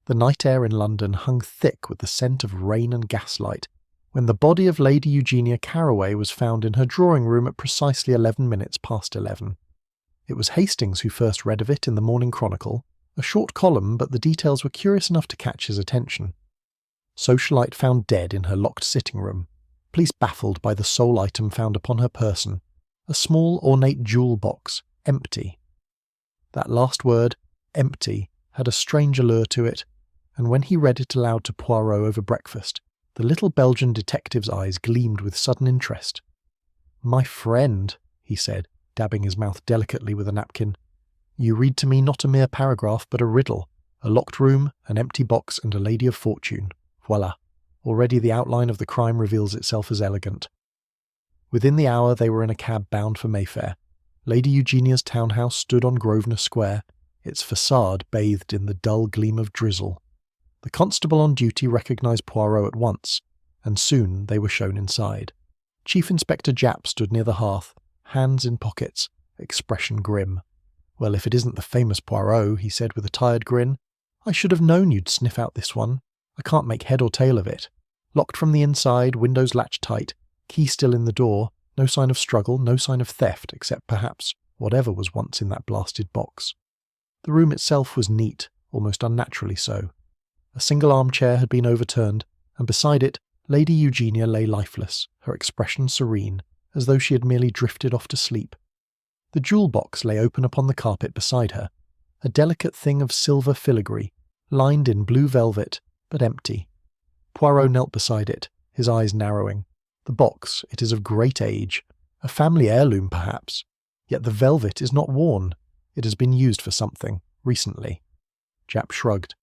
The night air in London hung thick with the scent of rain and gaslight when the body of Lady Eugenia Carroway was found in her drawing room at precisely 11 minutes past 11. It was Hastings who first read of it in the Morning Chronicle, a short column, but the details were curious enough to catch his attention. Socialite found dead in her locked sitting room. Police baffled by the sole item found upon her person, a small ornate jewel box, empty. That last word, empty, had a strange allure to it, and when he read it aloud to Poirot over breakfast, the little Belgian detective's eyes gleamed with sudden interest. "My friend," he said, dabbing his mouth delicately with a napkin, "you read to me not a mere paragraph but a riddle, a locked room, an empty box, and a lady of fortune. Voila. Already the outline of the crime reveals itself as elegant." Within the hour they were in a cab bound for Mayfair. Lady Eugenia's townhouse stood on Grosvenor Square, its facade bathed in the dull gleam of drizzle. The constable on duty recognised Poirot at once, and soon they were shown inside. Chief Inspector Japp stood near the hearth, hands in pockets, expression grim. "Well, if it isn't the famous Poirot," he said with a tired grin. "I should have known you'd sniff out this one. I can't make head or tail of it. Locked from the inside, windows latched tight, key still in the door, no sign of struggle, no sign of theft, except perhaps whatever was once in that blasted box." The room itself was neat, almost unnaturally so. A single armchair had been overturned, and beside it, Lady Eugenia lay lifeless, her expression serene, as though she had merely drifted off to sleep. The jewel box lay open upon the carpet beside her, a delicate thing of silver filigree, lined in blue velvet, but empty. Poirot knelt beside it, his eyes narrowing. The box, it is of great age, a family heirloom perhaps, yet the velvet is not worn. It has been used for something, recently. Japp shrugged.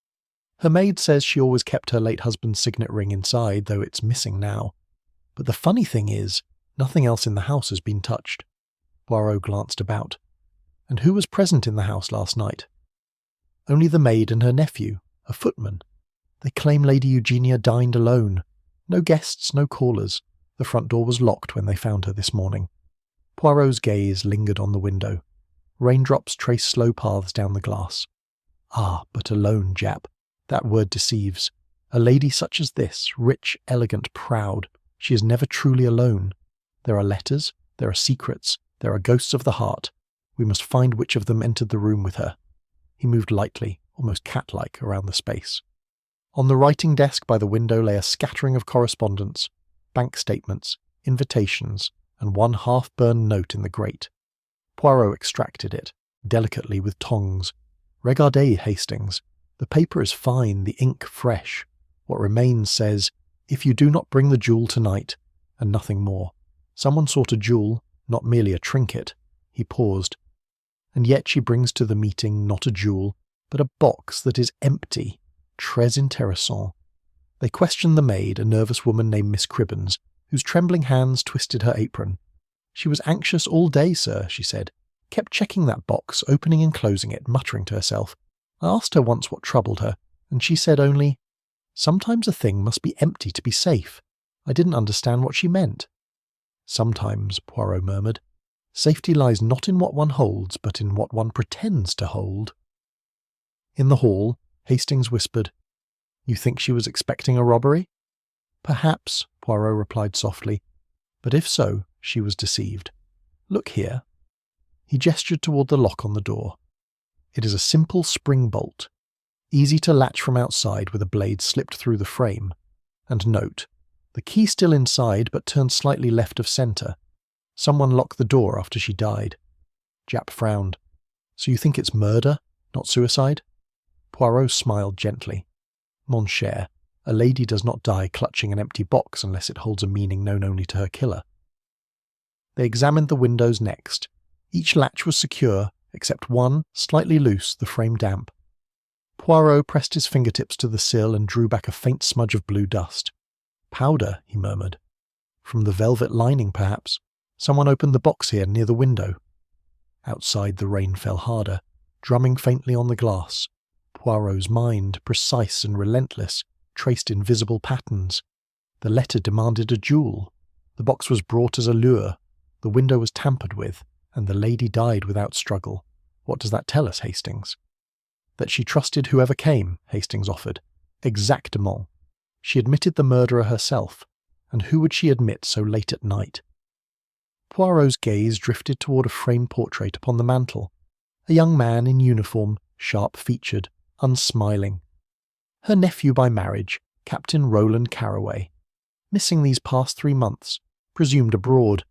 "Her maid says she always kept her late husband's signet ring inside, though it's missing now. But the funny thing is, nothing else in the house has been touched." Poirot glanced about. "And who was present in the house last night?" "Only the maid and her nephew, a footman. They claim Lady Eugenia dined alone. No guests, no callers. The front door was locked when they found her this morning." Poirot's gaze lingered on the window. Raindrops traced slow paths down the glass. "Ah, but alone, Japp. That word deceives. A lady such as this, rich, elegant, proud, she is never truly alone. There are letters, there are secrets, there are ghosts of the heart. We must find which of them entered the room with her." He moved lightly, almost cat-like, around the space. On the writing desk by the window lay a scattering of correspondence, bank statements, invitations, and one half-burned note in the grate. Poirot extracted it, delicately with tongs. "Regardez, Hastings. The paper is fine, the ink fresh. What remains says, 'If you do not bring the jewel tonight,' and nothing more. Someone sought a jewel, not merely a trinket." He paused. "And yet she brings to the meeting not a jewel, but a box that is empty. Très intéressant." They questioned the maid, a nervous woman named Miss Cribbins, whose trembling hands twisted her apron. "She was anxious all day, sir," she said. "Kept checking that box, opening and closing it, muttering to herself. I asked her once what troubled her, and she said only, 'Sometimes a thing must be empty to be safe.' I didn't understand what she meant." "Sometimes," Poirot murmured, "safety lies not in what one holds, but in what one pretends to hold." In the hall, Hastings whispered, "You think she was expecting a robbery?" "Perhaps," Poirot replied softly, "but if so, she was deceived. Look here." He gestured toward the lock on the door. It is a simple spring bolt, easy to latch from outside with a blade slipped through the frame. And note, the key still inside but turned slightly left of centre. Someone locked the door after she died. Japp frowned. "So you think it's murder, not suicide?" Poirot smiled gently. "Mon cher, a lady does not die clutching an empty box unless it holds a meaning known only to her killer." They examined the windows next. Each latch was secure, except one, slightly loose, the frame damp. Poirot pressed his fingertips to the sill and drew back a faint smudge of blue dust. "Powder," he murmured. "From the velvet lining, perhaps. Someone opened the box here near the window." Outside the rain fell harder, drumming faintly on the glass. Poirot's mind, precise and relentless, traced invisible patterns. The letter demanded a jewel. The box was brought as a lure. The window was tampered with, and the lady died without struggle. What does that tell us, Hastings? That she trusted whoever came, Hastings offered. Exactement. She admitted the murderer herself, and who would she admit so late at night? Poirot's gaze drifted toward a framed portrait upon the mantel. A young man in uniform, sharp-featured, unsmiling. Her nephew by marriage, Captain Roland Carroway. Missing these past 3 months, presumed abroad.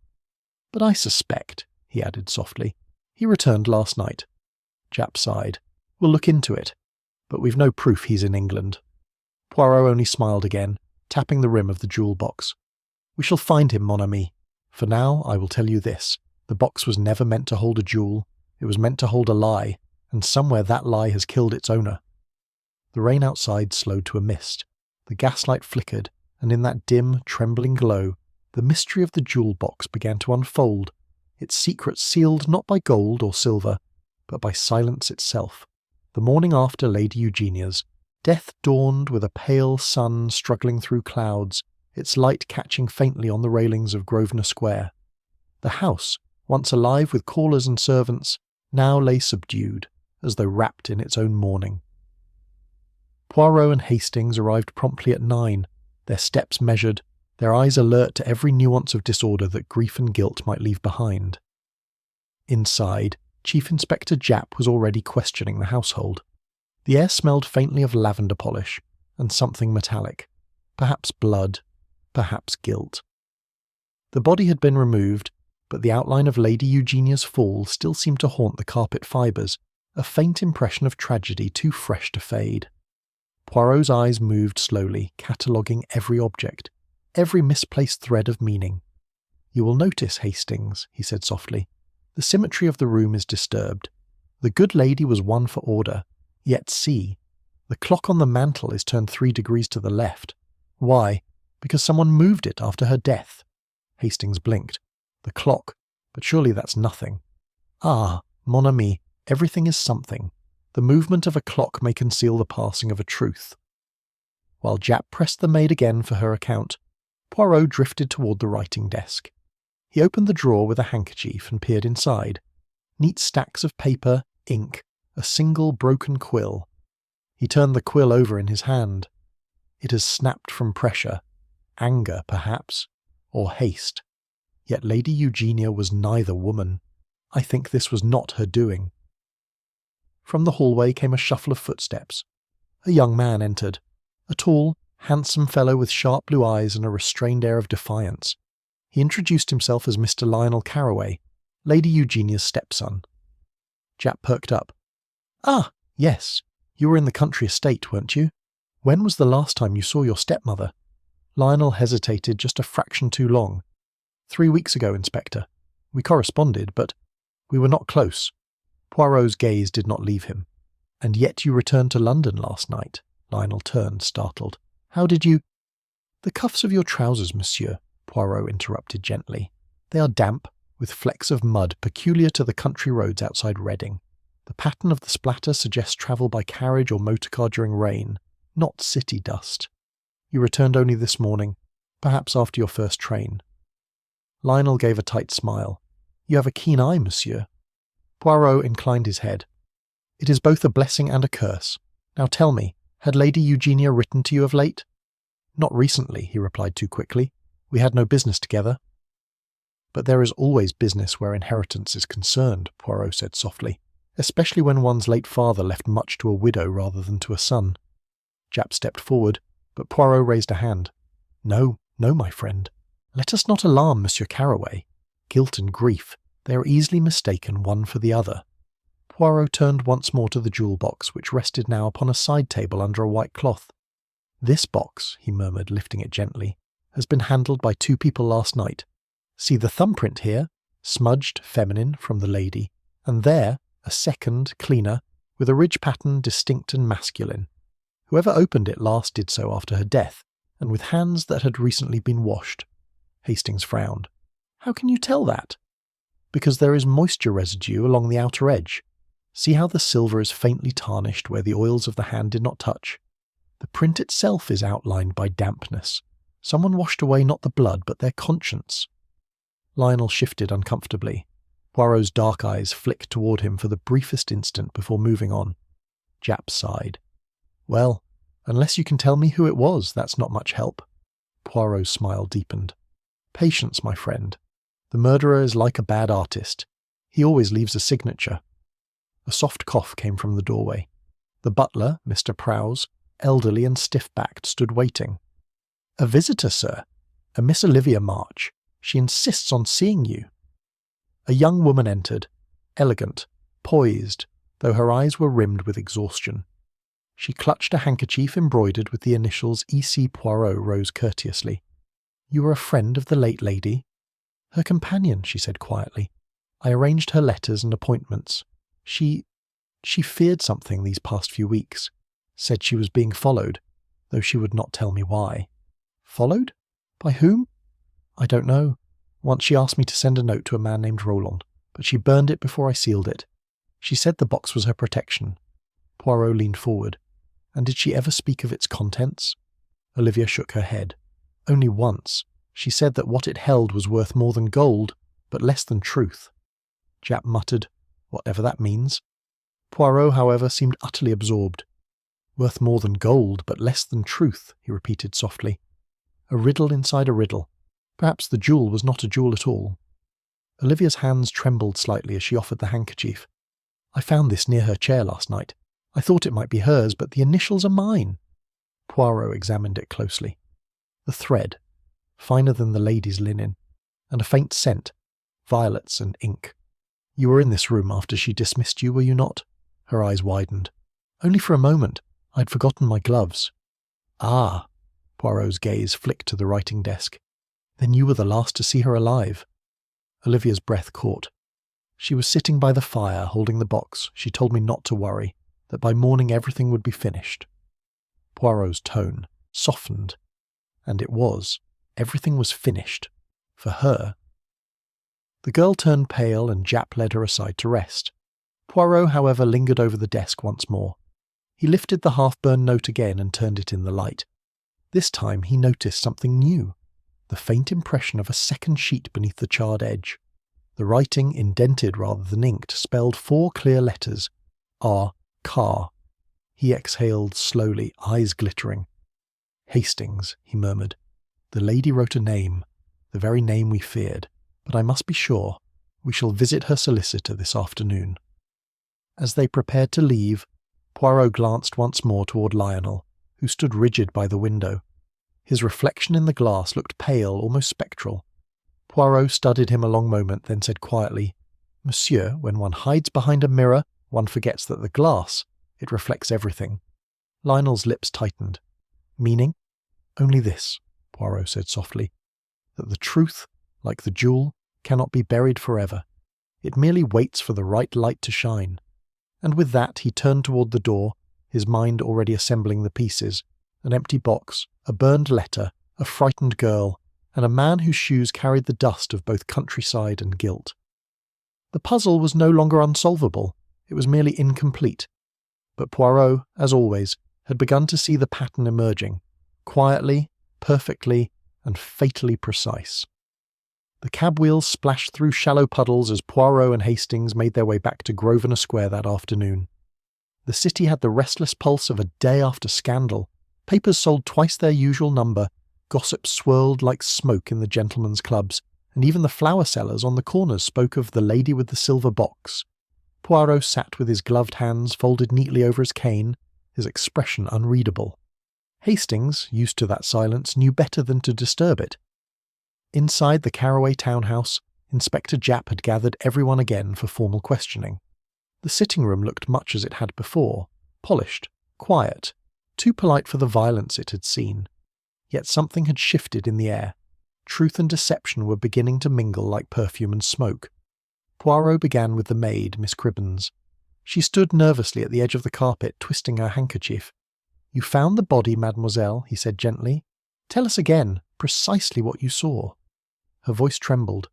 But I suspect, he added softly, he returned last night. Japp sighed. We'll look into it, but we've no proof he's in England. Poirot only smiled again, tapping the rim of the jewel box. We shall find him, mon ami. For now, I will tell you this. The box was never meant to hold a jewel. It was meant to hold a lie, and somewhere that lie has killed its owner. The rain outside slowed to a mist. The gaslight flickered, and in that dim, trembling glow, the mystery of the jewel box began to unfold, its secret sealed not by gold or silver, but by silence itself. The morning after Lady Eugenia's, death dawned with a pale sun struggling through clouds, its light catching faintly on the railings of Grosvenor Square. The house, once alive with callers and servants, now lay subdued, as though wrapped in its own mourning. Poirot and Hastings arrived promptly at 9, their steps measured, their eyes alert to every nuance of disorder that grief and guilt might leave behind. Inside, Chief Inspector Japp was already questioning the household. The air smelled faintly of lavender polish, and something metallic. Perhaps blood, perhaps guilt. The body had been removed, but the outline of Lady Eugenia's fall still seemed to haunt the carpet fibres, a faint impression of tragedy too fresh to fade. Poirot's eyes moved slowly, cataloguing every object, every misplaced thread of meaning. You will notice, Hastings, he said softly, the symmetry of the room is disturbed. The good lady was one for order, yet see, the clock on the mantel is turned 3 degrees to the left. Why? Because someone moved it after her death. Hastings blinked. The clock, but surely that's nothing. Ah, mon ami, everything is something. The movement of a clock may conceal the passing of a truth. While Japp pressed the maid again for her account, Poirot drifted toward the writing desk. He opened the drawer with a handkerchief and peered inside. Neat stacks of paper, ink, a single broken quill. He turned the quill over in his hand. It has snapped from pressure, anger perhaps, or haste. Yet Lady Eugenia was neither woman. I think this was not her doing. From the hallway came a shuffle of footsteps. A young man entered, a tall, handsome fellow with sharp blue eyes and a restrained air of defiance. He introduced himself as Mr. Lionel Carroway, Lady Eugenia's stepson. Japp perked up. Ah, yes, you were in the country estate, weren't you? When was the last time you saw your stepmother? Lionel hesitated just a fraction too long. 3 weeks ago, Inspector. We corresponded, but we were not close. Poirot's gaze did not leave him. And yet you returned to London last night. Lionel turned, startled. How did you— The cuffs of your trousers, monsieur, Poirot interrupted gently. They are damp, with flecks of mud peculiar to the country roads outside Reading. The pattern of the splatter suggests travel by carriage or motorcar during rain, not city dust. You returned only this morning, perhaps after your first train. Lionel gave a tight smile. You have a keen eye, monsieur. Poirot inclined his head. It is both a blessing and a curse. Now tell me, had Lady Eugenia written to you of late? Not recently, he replied too quickly. We had no business together. But there is always business where inheritance is concerned, Poirot said softly, especially when one's late father left much to a widow rather than to a son. Japp stepped forward, but Poirot raised a hand. No, no, my friend. Let us not alarm Monsieur Carroway. Guilt and grief, they are easily mistaken one for the other. Poirot turned once more to the jewel box, which rested now upon a side table under a white cloth. This box, he murmured, lifting it gently, has been handled by 2 people last night. See the thumbprint here, smudged, feminine, from the lady, and there, a second, cleaner, with a ridge pattern distinct and masculine. Whoever opened it last did so after her death, and with hands that had recently been washed. Hastings frowned. How can you tell that? Because there is moisture residue along the outer edge. See how the silver is faintly tarnished where the oils of the hand did not touch. The print itself is outlined by dampness. Someone washed away not the blood, but their conscience. Lionel shifted uncomfortably. Poirot's dark eyes flicked toward him for the briefest instant before moving on. Japp sighed. Well, unless you can tell me who it was, that's not much help. Poirot's smile deepened. Patience, my friend. The murderer is like a bad artist. He always leaves a signature. A soft cough came from the doorway. The butler, Mr. Prowse, elderly and stiff-backed, stood waiting. A visitor, sir. A Miss Olivia March. She insists on seeing you. A young woman entered, elegant, poised, though her eyes were rimmed with exhaustion. She clutched a handkerchief embroidered with the initials E.C. Poirot rose courteously. You are a friend of the late lady? Her companion, she said quietly. I arranged her letters and appointments. She feared something these past few weeks. Said she was being followed, though she would not tell me why. Followed? By whom? I don't know. Once she asked me to send a note to a man named Roland, but she burned it before I sealed it. She said the box was her protection. Poirot leaned forward. And did she ever speak of its contents? Olivia shook her head. Only once. She said that what it held was worth more than gold, but less than truth. Japp muttered, whatever that means. Poirot, however, seemed utterly absorbed. Worth more than gold, but less than truth, he repeated softly. A riddle inside a riddle. Perhaps the jewel was not a jewel at all. Olivia's hands trembled slightly as she offered the handkerchief. I found this near her chair last night. I thought it might be hers, but the initials are mine. Poirot examined it closely. The thread, finer than the lady's linen, and a faint scent, violets and ink. You were in this room after she dismissed you, were you not? Her eyes widened. Only for a moment. I'd forgotten my gloves. Ah! Poirot's gaze flicked to the writing desk. Then you were the last to see her alive. Olivia's breath caught. She was sitting by the fire, holding the box. She told me not to worry, that by morning everything would be finished. Poirot's tone softened. And it was. Everything was finished. For her. The girl turned pale and Japp led her aside to rest. Poirot, however, lingered over the desk once more. He lifted the half-burned note again and turned it in the light. This time he noticed something new. The faint impression of a second sheet beneath the charred edge. The writing, indented rather than inked, spelled 4 clear letters. R. Carr. He exhaled slowly, eyes glittering. Hastings, he murmured. The lady wrote a name, the very name we feared. But I must be sure. We shall visit her solicitor this afternoon. As they prepared to leave, Poirot glanced once more toward Lionel, who stood rigid by the window. His reflection in the glass looked pale, almost spectral. Poirot studied him a long moment, then said quietly, Monsieur, when one hides behind a mirror, one forgets that the glass, it reflects everything. Lionel's lips tightened. Meaning? Only this, Poirot said softly, that the truth, like the jewel, cannot be buried forever. It merely waits for the right light to shine. And with that he turned toward the door, his mind already assembling the pieces, an empty box, a burned letter, a frightened girl, and a man whose shoes carried the dust of both countryside and guilt. The puzzle was no longer unsolvable, it was merely incomplete. But Poirot, as always, had begun to see the pattern emerging, quietly, perfectly, and fatally precise. The cab wheels splashed through shallow puddles as Poirot and Hastings made their way back to Grosvenor Square that afternoon. The city had the restless pulse of a day after scandal. Papers sold twice their usual number, gossip swirled like smoke in the gentlemen's clubs, and even the flower sellers on the corners spoke of the lady with the silver box. Poirot sat with his gloved hands folded neatly over his cane, his expression unreadable. Hastings, used to that silence, knew better than to disturb it. Inside the Caraway townhouse, Inspector Japp had gathered everyone again for formal questioning. The sitting room looked much as it had before, polished, quiet, too polite for the violence it had seen. Yet something had shifted in the air. Truth and deception were beginning to mingle like perfume and smoke. Poirot began with the maid, Miss Cribbins. She stood nervously at the edge of the carpet, twisting her handkerchief. "You found the body, mademoiselle," he said gently. "Tell us again, precisely what you saw." Her voice trembled.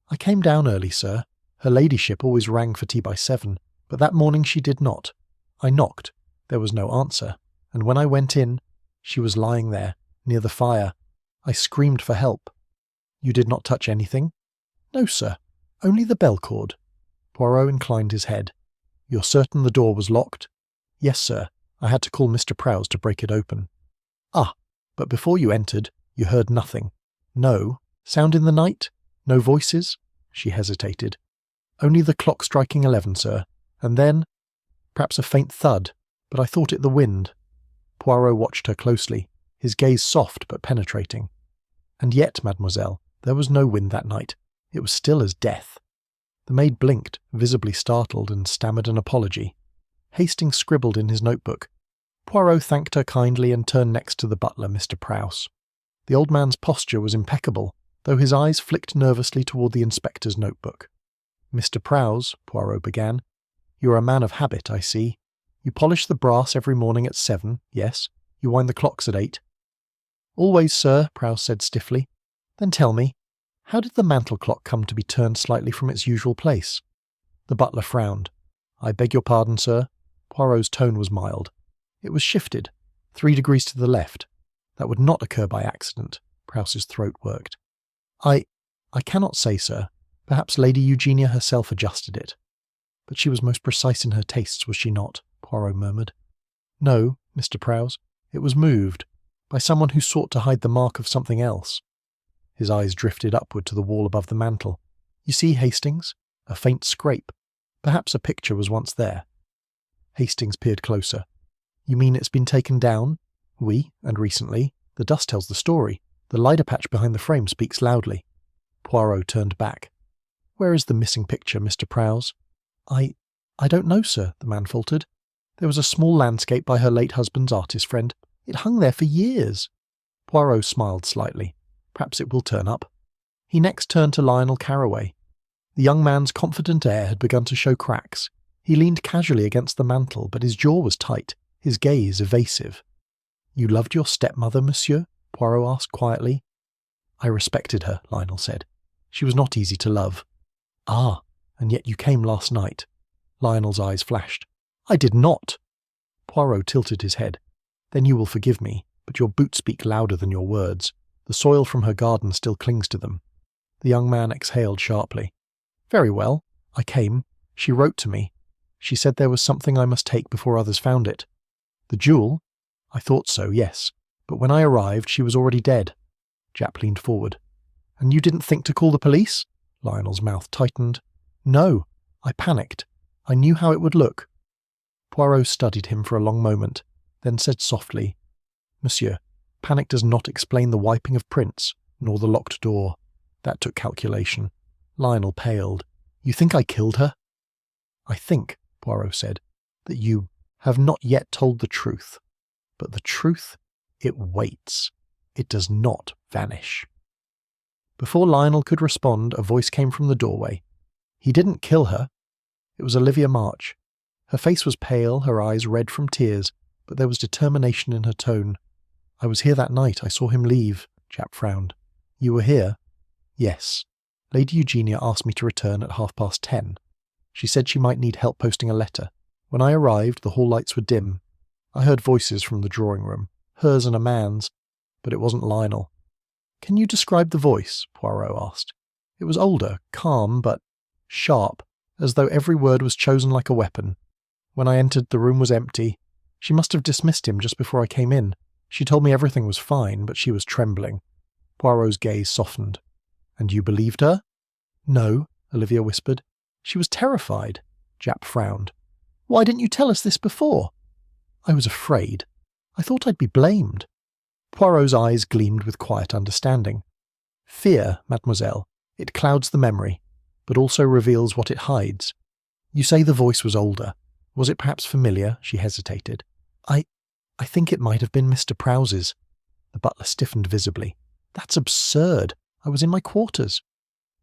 "I came down early, sir. Her ladyship always rang for tea by 7, but that morning she did not. I knocked. There was no answer, and when I went in, she was lying there, near the fire. I screamed for help." "You did not touch anything?" "No, sir. Only the bell cord." Poirot inclined his head. "You're certain the door was locked?" Yes, sir. I had to call Mr. Prowse to break it open. Ah, but before you entered, you heard nothing. No sound in the night? No voices? She hesitated. Only the clock striking 11, sir. And then, perhaps a faint thud, but I thought it the wind. Poirot watched her closely, his gaze soft but penetrating. And yet, mademoiselle, there was no wind that night. It was still as death. The maid blinked, visibly startled, and stammered an apology. Hastings scribbled in his notebook. Poirot thanked her kindly and turned next to the butler, Mr. Prowse. The old man's posture was impeccable, though his eyes flicked nervously toward the inspector's notebook. Mr. Prowse, Poirot began, you are a man of habit, I see. You polish the brass every morning at 7, yes? You wind the clocks at 8. Always, sir, Prowse said stiffly. Then tell me, how did the mantel clock come to be turned slightly from its usual place? The butler frowned. I beg your pardon, sir. Poirot's tone was mild. It was shifted, 3 degrees to the left. That would not occur by accident. Prowse's throat worked. I cannot say, sir. Perhaps Lady Eugenia herself adjusted it. But she was most precise in her tastes, was she not? Poirot murmured. No, Mr. Prowse. It was moved, by someone who sought to hide the mark of something else. His eyes drifted upward to the wall above the mantel. You see, Hastings? A faint scrape. Perhaps a picture was once there. Hastings peered closer. You mean it's been taken down? Oui, and recently. The dust tells the story. The lighter patch behind the frame speaks loudly. Poirot turned back. Where is the missing picture, Mr. Prowse? I don't know, sir, the man faltered. There was a small landscape by her late husband's artist friend. It hung there for years. Poirot smiled slightly. Perhaps it will turn up. He next turned to Lionel Carroway. The young man's confident air had begun to show cracks. He leaned casually against the mantel, but his jaw was tight, his gaze evasive. You loved your stepmother, monsieur? Poirot asked quietly. I respected her, Lionel said. She was not easy to love. Ah, and yet you came last night. Lionel's eyes flashed. I did not. Poirot tilted his head. Then you will forgive me, but your boots speak louder than your words. The soil from her garden still clings to them. The young man exhaled sharply. Very well. I came. She wrote to me. She said there was something I must take before others found it. The jewel? I thought so, yes. But when I arrived, she was already dead. Japp leaned forward. And you didn't think to call the police? Lionel's mouth tightened. No. I panicked. I knew how it would look. Poirot studied him for a long moment, then said softly, Monsieur, panic does not explain the wiping of prints, nor the locked door. That took calculation. Lionel paled. You think I killed her? I think, Poirot said, that you have not yet told the truth. But the truth, it waits. It does not vanish. Before Lionel could respond, a voice came from the doorway. He didn't kill her. It was Olivia March. Her face was pale, her eyes red from tears, but there was determination in her tone. I was here that night. I saw him leave. Japp frowned. You were here? Yes. Lady Eugenia asked me to return at 10:30. She said she might need help posting a letter. When I arrived, the hall lights were dim. I heard voices from the drawing room, hers and a man's, but it wasn't Lionel. Can you describe the voice? Poirot asked. It was older, calm, but sharp, as though every word was chosen like a weapon. When I entered, the room was empty. She must have dismissed him just before I came in. She told me everything was fine, but she was trembling. Poirot's gaze softened. And you believed her? No, Olivia whispered. She was terrified. Japp frowned. Why didn't you tell us this before? I was afraid. I thought I'd be blamed. Poirot's eyes gleamed with quiet understanding. Fear, mademoiselle. It clouds the memory, but also reveals what it hides. You say the voice was older. Was it perhaps familiar? She hesitated. I think it might have been Mr. Prowse's. The butler stiffened visibly. That's absurd. I was in my quarters.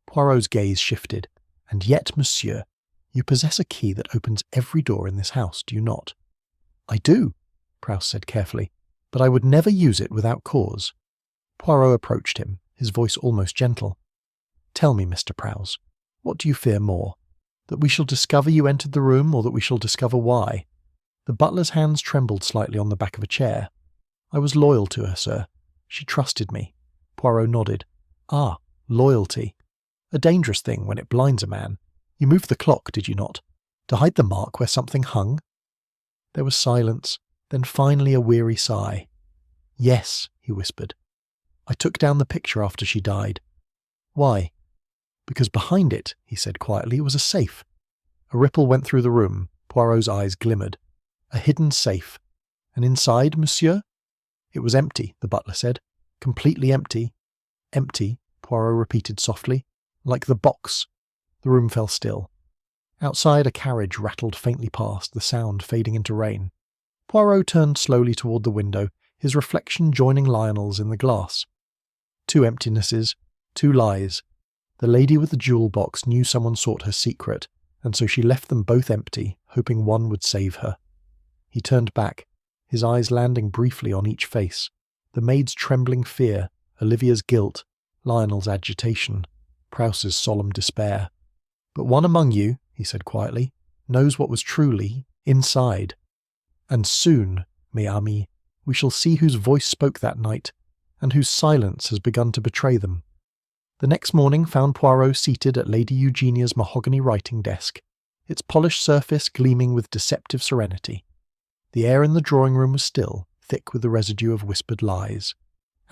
Poirot's gaze shifted. And yet, monsieur, you possess a key that opens every door in this house, do you not? I do, Prowse said carefully, but I would never use it without cause. Poirot approached him, his voice almost gentle. Tell me, Mr. Prowse, what do you fear more? That we shall discover you entered the room, or that we shall discover why? The butler's hands trembled slightly on the back of a chair. I was loyal to her, sir. She trusted me. Poirot nodded. Ah, loyalty. A dangerous thing when it blinds a man. You moved the clock, did you not? To hide the mark where something hung? There was silence, then finally a weary sigh. "Yes," he whispered. "I took down the picture after she died." "Why?" "Because behind it," he said quietly, "was a safe." A ripple went through the room. Poirot's eyes glimmered. "A hidden safe. And inside, monsieur?" "It was empty," the butler said. "Completely empty." "Empty," Poirot repeated softly. "Like the box." The room fell still. Outside, a carriage rattled faintly past, the sound fading into rain. Poirot turned slowly toward the window, his reflection joining Lionel's in the glass. Two emptinesses, two lies. The lady with the jewel box knew someone sought her secret, and so she left them both empty, hoping one would save her. He turned back, his eyes landing briefly on each face. The maid's trembling fear, Olivia's guilt, Lionel's agitation, Prowse's solemn despair. "But one among you," he said quietly, "knows what was truly inside. And soon, mes amis, we shall see whose voice spoke that night, and whose silence has begun to betray them." The next morning found Poirot seated at Lady Eugenia's mahogany writing desk, its polished surface gleaming with deceptive serenity. The air in the drawing-room was still, thick with the residue of whispered lies.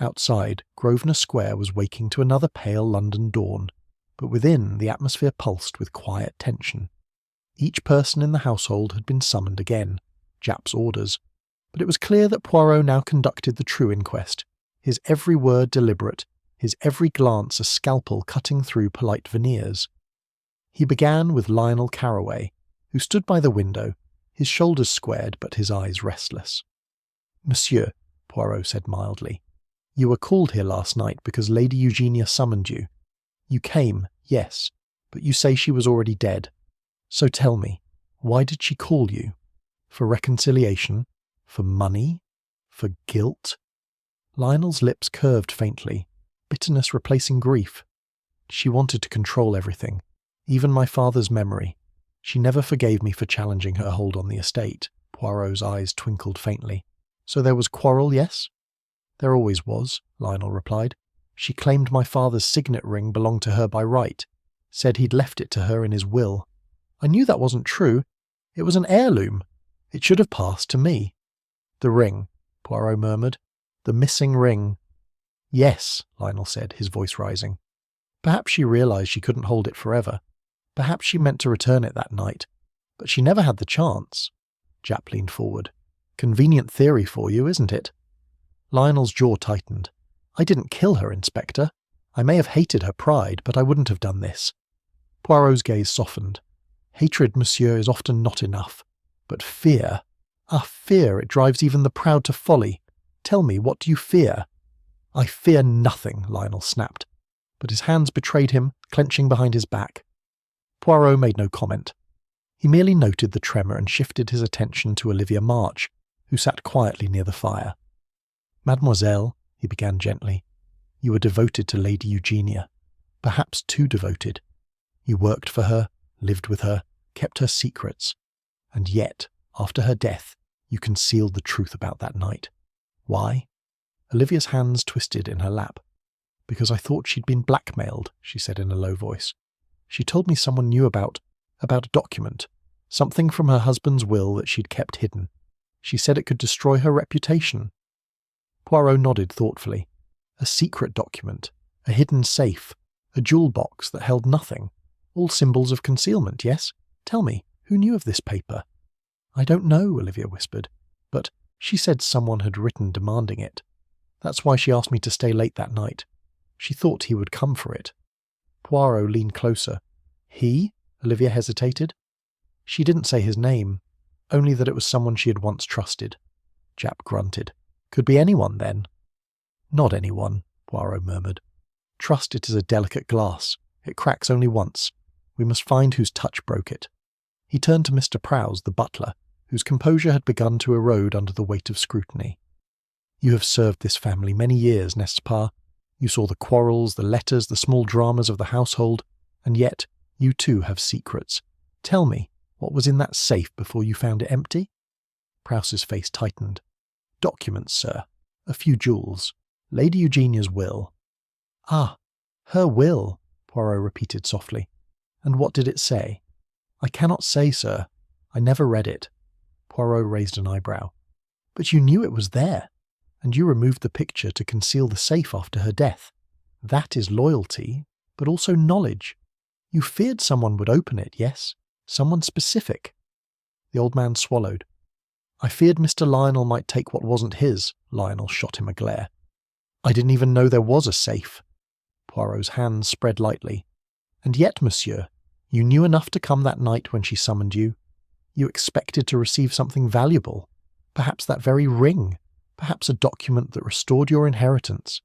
Outside, Grosvenor Square was waking to another pale London dawn, but within the atmosphere pulsed with quiet tension. Each person in the household had been summoned again, Japp's orders, but it was clear that Poirot now conducted the true inquest, his every word deliberate, his every glance a scalpel cutting through polite veneers. He began with Lionel Carroway, who stood by the window, his shoulders squared but his eyes restless. "Monsieur," Poirot said mildly, "you were called here last night because Lady Eugenia summoned you. You came, yes, but you say she was already dead. So tell me, why did she call you? For reconciliation? For money? For guilt?" Lionel's lips curved faintly, bitterness replacing grief. "She wanted to control everything, even my father's memory. She never forgave me for challenging her hold on the estate." Poirot's eyes twinkled faintly. "So there was quarrel, yes?" "There always was," Lionel replied. "She claimed my father's signet ring belonged to her by right, said he'd left it to her in his will. I knew that wasn't true. It was an heirloom. It should have passed to me." "The ring," Poirot murmured. "The missing ring." "Yes," Lionel said, his voice rising. "Perhaps she realized she couldn't hold it forever. Perhaps she meant to return it that night. But she never had the chance." Japp leaned forward. "Convenient theory for you, isn't it?" Lionel's jaw tightened. "I didn't kill her, Inspector. I may have hated her pride, but I wouldn't have done this." Poirot's gaze softened. "Hatred, monsieur, is often not enough. But fear, fear, it drives even the proud to folly. Tell me, what do you fear?" "I fear nothing," Lionel snapped. But his hands betrayed him, clenching behind his back. Poirot made no comment. He merely noted the tremor and shifted his attention to Olivia March, who sat quietly near the fire. "Mademoiselle," he began gently, "you were devoted to Lady Eugenia. Perhaps too devoted. You worked for her, lived with her, kept her secrets. And yet, after her death, you concealed the truth about that night. Why?" Olivia's hands twisted in her lap. "Because I thought she'd been blackmailed," she said in a low voice. "She told me someone knew about a document, something from her husband's will that she'd kept hidden. She said it could destroy her reputation." Poirot nodded thoughtfully. A secret document, a hidden safe, a jewel box that held nothing. All symbols of concealment, yes? Tell me, who knew of this paper? "I don't know," Olivia whispered, "but she said someone had written demanding it. That's why she asked me to stay late that night. She thought he would come for it." Poirot leaned closer. "He?" Olivia hesitated. "She didn't say his name, only that it was someone she had once trusted." Japp grunted. "Could be anyone, then." "Not anyone," Poirot murmured. "Trust it is a delicate glass. It cracks only once. We must find whose touch broke it." He turned to Mr. Prowse, the butler, whose composure had begun to erode under the weight of scrutiny. "You have served this family many years, n'est-ce pas? You saw the quarrels, the letters, the small dramas of the household, and yet you too have secrets. Tell me, what was in that safe before you found it empty?" Prowse's face tightened. "Documents, sir. A few jewels. Lady Eugenia's will." "Ah, her will," Poirot repeated softly. "And what did it say?" "I cannot say, sir. I never read it." Poirot raised an eyebrow. But you knew it was there, and you removed the picture to conceal the safe after her death. That is loyalty, but also knowledge. You feared someone would open it, yes? Someone specific. The old man swallowed. I feared Mr. Lionel might take what wasn't his. Lionel shot him a glare. I didn't even know there was a safe. Poirot's hands spread lightly. And yet, monsieur, you knew enough to come that night when she summoned you. You expected to receive something valuable. Perhaps that very ring. Perhaps a document that restored your inheritance.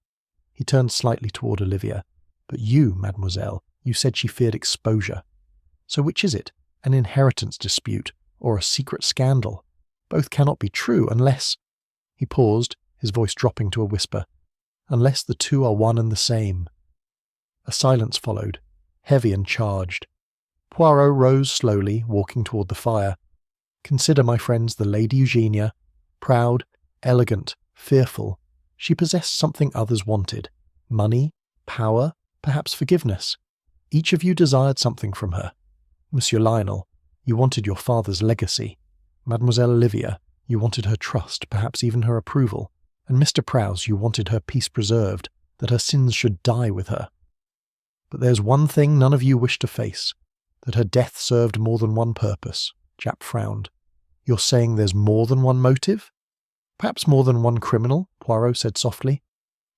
He turned slightly toward Olivia. But you, mademoiselle, you said she feared exposure. So which is it? An inheritance dispute, or a secret scandal? Both cannot be true unless— He paused, his voice dropping to a whisper. Unless the two are one and the same. A silence followed, heavy and charged. Poirot rose slowly, walking toward the fire. Consider, my friends, the Lady Eugenia. Proud, elegant, fearful. She possessed something others wanted. Money, power, perhaps forgiveness. Each of you desired something from her. Monsieur Lionel, you wanted your father's legacy. Mademoiselle Olivia, you wanted her trust, perhaps even her approval. And Mr. Prowse, you wanted her peace preserved, that her sins should die with her. But there's one thing none of you wish to face, that her death served more than one purpose. Japp frowned. You're saying there's more than one motive? Perhaps more than one criminal, Poirot said softly.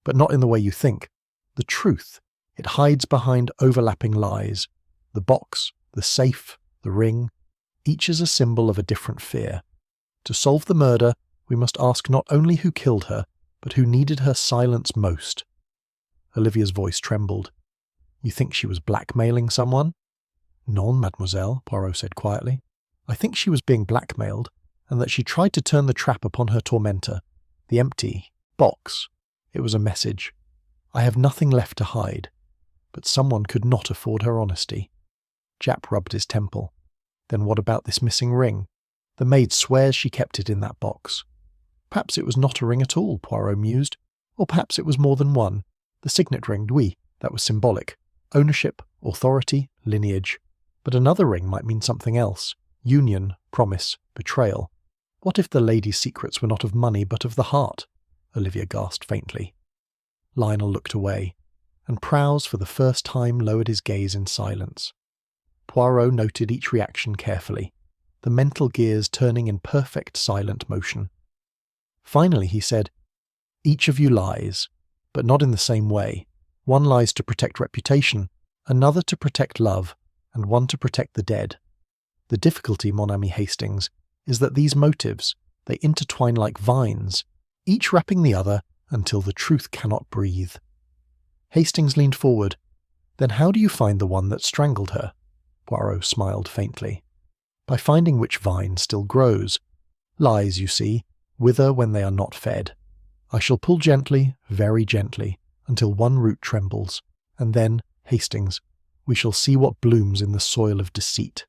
But not in the way you think. The truth. It hides behind overlapping lies. The box, the safe, the ring. Each is a symbol of a different fear. To solve the murder, we must ask not only who killed her, but who needed her silence most. Olivia's voice trembled. You think she was blackmailing someone? Non, mademoiselle, Poirot said quietly. I think she was being blackmailed, and that she tried to turn the trap upon her tormentor. The empty box. It was a message. I have nothing left to hide. But someone could not afford her honesty. Japp rubbed his temple. Then what about this missing ring? The maid swears she kept it in that box. Perhaps it was not a ring at all, Poirot mused. Or perhaps it was more than one. The signet ring, oui, that was symbolic. Ownership, authority, lineage. But another ring might mean something else. Union, promise, betrayal. What if the lady's secrets were not of money but of the heart? Olivia gasped faintly. Lionel looked away, and Prowse for the first time lowered his gaze in silence. Poirot noted each reaction carefully, the mental gears turning in perfect silent motion. Finally he said, Each of you lies, but not in the same way. One lies to protect reputation, another to protect love, and one to protect the dead. The difficulty, mon ami Hastings, is that these motives, they intertwine like vines, each wrapping the other until the truth cannot breathe. Hastings leaned forward. Then how do you find the one that strangled her? Poirot smiled faintly. By finding which vine still grows. Lies, you see, wither when they are not fed. I shall pull gently, very gently, until one root trembles, and then, Hastings, we shall see what blooms in the soil of deceit.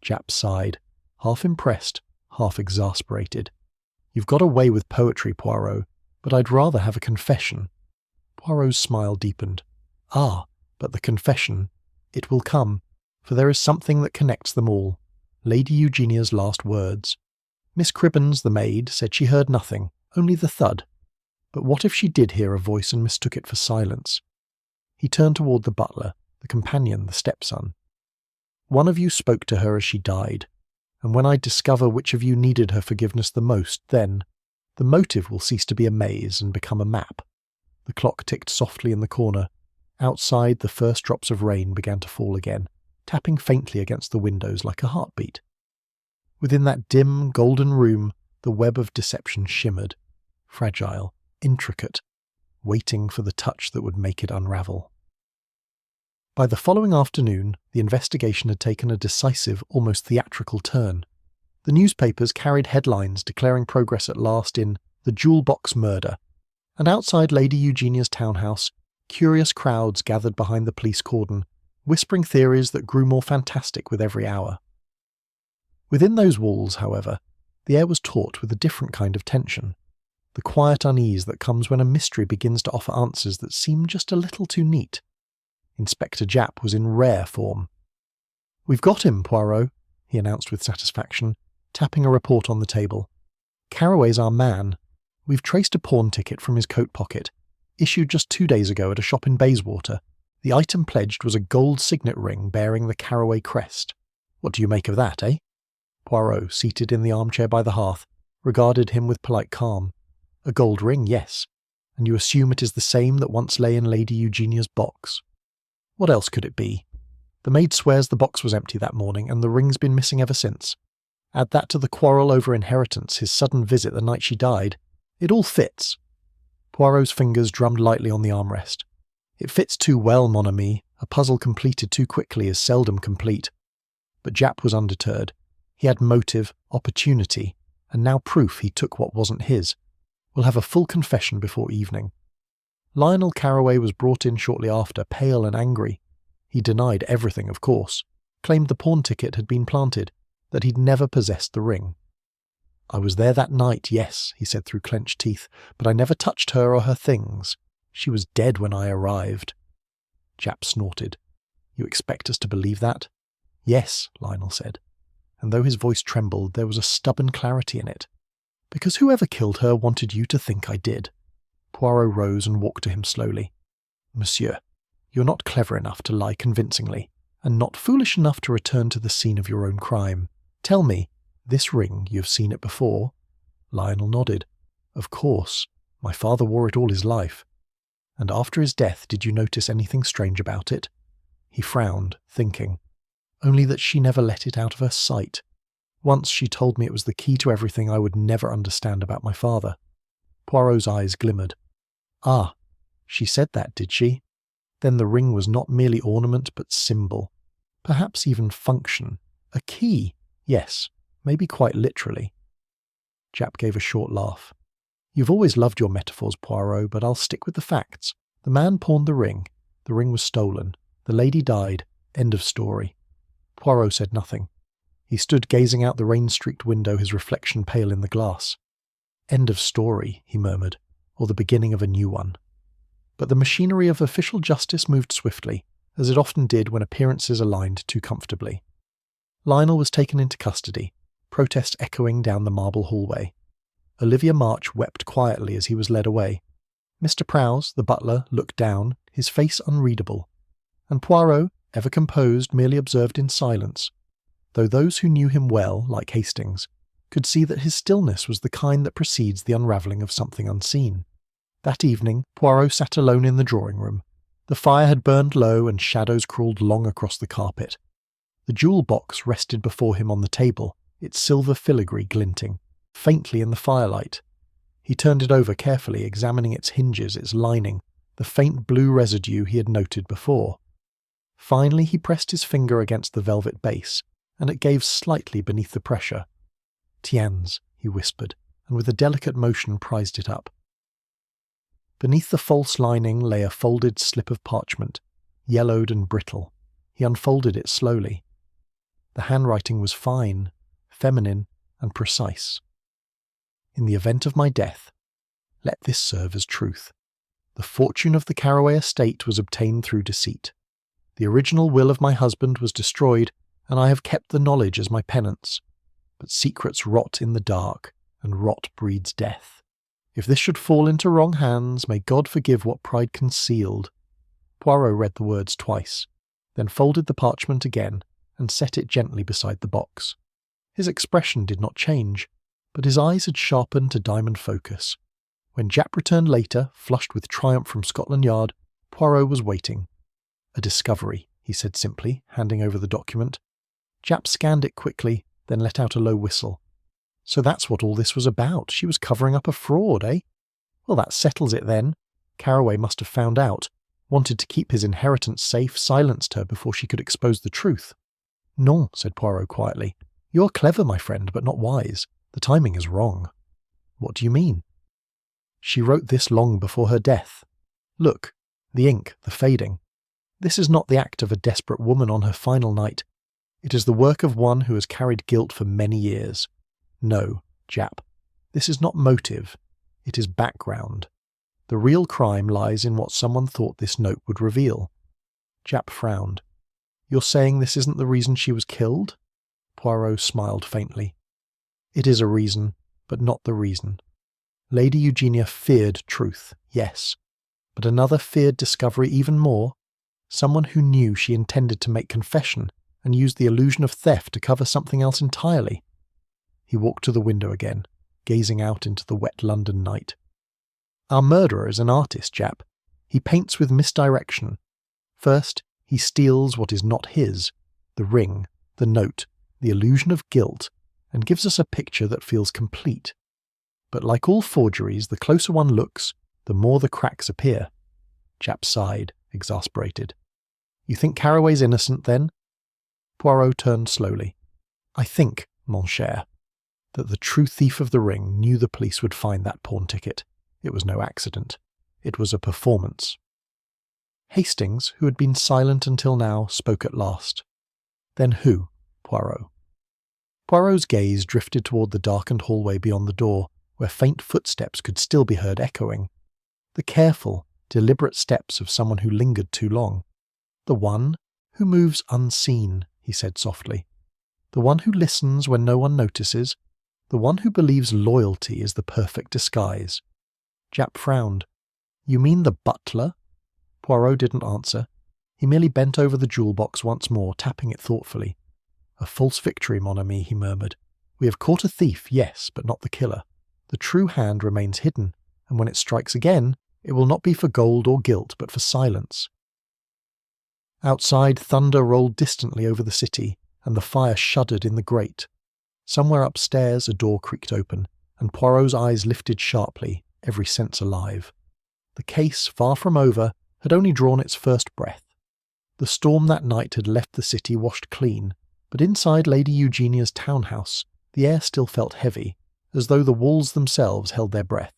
Japp sighed, half impressed, half exasperated. You've got away with poetry, Poirot, but I'd rather have a confession. Poirot's smile deepened. Ah, but the confession, it will come, for there is something that connects them all. Lady Eugenia's last words. Miss Cribbins, the maid, said she heard nothing, only the thud. But what if she did hear a voice and mistook it for silence? He turned toward the butler, the companion, the stepson. One of you spoke to her as she died, and when I discover which of you needed her forgiveness the most, then the motive will cease to be a maze and become a map. The clock ticked softly in the corner. Outside, the first drops of rain began to fall again, tapping faintly against the windows like a heartbeat. Within that dim, golden room, the web of deception shimmered, fragile, intricate, waiting for the touch that would make it unravel. By the following afternoon, the investigation had taken a decisive, almost theatrical turn. The newspapers carried headlines declaring progress at last in The Jewel Box Murder, and outside Lady Eugenia's townhouse, curious crowds gathered behind the police cordon, whispering theories that grew more fantastic with every hour. Within those walls, however, the air was taut with a different kind of tension, the quiet unease that comes when a mystery begins to offer answers that seem just a little too neat. Inspector Japp was in rare form. "We've got him, Poirot," he announced with satisfaction. tapping a report on the table. "Carraway's our man. We've traced a pawn ticket from his coat pocket, issued just 2 days ago at a shop in Bayswater. The item pledged was a gold signet ring bearing the Carraway crest. What do you make of that, eh?" Poirot, seated in the armchair by the hearth, regarded him with polite calm. "A gold ring, yes. And you assume it is the same that once lay in Lady Eugenia's box?" "What else could it be? The maid swears the box was empty that morning, and the ring's been missing ever since. Add that to the quarrel over inheritance, his sudden visit the night she died. It all fits." Poirot's fingers drummed lightly on the armrest. "It fits too well, mon ami. A puzzle completed too quickly is seldom complete." But Japp was undeterred. He had motive, opportunity, and now proof he took what wasn't his. "We'll have a full confession before evening." Lionel Carraway was brought in shortly after, pale and angry. He denied everything, of course, claimed the pawn ticket had been planted, that he'd never possessed the ring. "I was there that night, yes," he said through clenched teeth, "but I never touched her or her things. She was dead when I arrived." Japp snorted. "You expect us to believe that?" "Yes," Lionel said, and though his voice trembled, there was a stubborn clarity in it. "Because whoever killed her wanted you to think I did." Poirot rose and walked to him slowly. "Monsieur, you're not clever enough to lie convincingly, and not foolish enough to return to the scene of your own crime. Tell me, this ring, you've seen it before?" Lionel nodded. "Of course. My father wore it all his life." "And after his death, did you notice anything strange about it?" He frowned, thinking. "Only that she never let it out of her sight. Once she told me it was the key to everything I would never understand about my father." Poirot's eyes glimmered. "Ah, she said that, did she? Then the ring was not merely ornament but symbol. Perhaps even function. A key. Yes, maybe quite literally." Japp gave a short laugh. "You've always loved your metaphors, Poirot, but I'll stick with the facts. The man pawned the ring. The ring was stolen. The lady died. End of story." Poirot said nothing. He stood gazing out the rain-streaked window, his reflection pale in the glass. "End of story," he murmured, "or the beginning of a new one." But the machinery of official justice moved swiftly, as it often did when appearances aligned too comfortably. Lionel was taken into custody, protest echoing down the marble hallway. Olivia March wept quietly as he was led away. Mr. Prowse, the butler, looked down, his face unreadable. And Poirot, ever composed, merely observed in silence, though those who knew him well, like Hastings, could see that his stillness was the kind that precedes the unravelling of something unseen. That evening, Poirot sat alone in the drawing-room. The fire had burned low and shadows crawled long across the carpet. The jewel box rested before him on the table, its silver filigree glinting, faintly in the firelight. He turned it over carefully, examining its hinges, its lining, the faint blue residue he had noted before. Finally he pressed his finger against the velvet base, and it gave slightly beneath the pressure. "Tiens," he whispered, and with a delicate motion prized it up. Beneath the false lining lay a folded slip of parchment, yellowed and brittle. He unfolded it slowly. The handwriting was fine, feminine, and precise. "In the event of my death, let this serve as truth. The fortune of the Carraway estate was obtained through deceit. The original will of my husband was destroyed, and I have kept the knowledge as my penance. But secrets rot in the dark, and rot breeds death. If this should fall into wrong hands, may God forgive what pride concealed." Poirot read the words twice, then folded the parchment again and set it gently beside the box. His expression did not change, but his eyes had sharpened to diamond focus. When Japp returned later, flushed with triumph from Scotland Yard, Poirot was waiting. "A discovery," he said simply, handing over the document. Japp scanned it quickly, then let out a low whistle. "So that's what all this was about. She was covering up a fraud, eh? Well, that settles it then. Carraway must have found out, wanted to keep his inheritance safe, silenced her before she could expose the truth." "Non," said Poirot quietly. "You're clever, my friend, but not wise. The timing is wrong." "What do you mean?" "She wrote this long before her death. Look, the ink, the fading. This is not the act of a desperate woman on her final night. It is the work of one who has carried guilt for many years. No, Japp, this is not motive. It is background. The real crime lies in what someone thought this note would reveal." Japp frowned. "You're saying this isn't the reason she was killed?" Poirot smiled faintly. It is a reason, but not the reason. Lady Eugenia feared truth, yes, but another feared discovery even more. Someone who knew she intended to make confession and used the illusion of theft to cover something else entirely. He walked to the window again, gazing out into the wet London night. Our murderer is an artist, Jap. He paints with misdirection. First, he steals what is not his, the ring, the note, the illusion of guilt, and gives us a picture that feels complete. But like all forgeries, the closer one looks, the more the cracks appear. Jap sighed, exasperated. You think Carraway's innocent, then? Poirot turned slowly. I think, mon cher, that the true thief of the ring knew the police would find that pawn ticket. It was no accident. It was a performance. Hastings, who had been silent until now, spoke at last. Then who? Poirot. Poirot's gaze drifted toward the darkened hallway beyond the door, where faint footsteps could still be heard echoing. The careful, deliberate steps of someone who lingered too long. The one who moves unseen, he said softly. The one who listens when no one notices. The one who believes loyalty is the perfect disguise. Jap frowned. You mean the butler? Poirot didn't answer. He merely bent over the jewel box once more, tapping it thoughtfully. A false victory, mon ami, he murmured. We have caught a thief, yes, but not the killer. The true hand remains hidden, and when it strikes again, it will not be for gold or guilt, but for silence. Outside, thunder rolled distantly over the city, and the fire shuddered in the grate. Somewhere upstairs a door creaked open, and Poirot's eyes lifted sharply, every sense alive. The case, far from over, had only drawn its first breath. The storm that night had left the city washed clean, but inside Lady Eugenia's townhouse, the air still felt heavy, as though the walls themselves held their breath.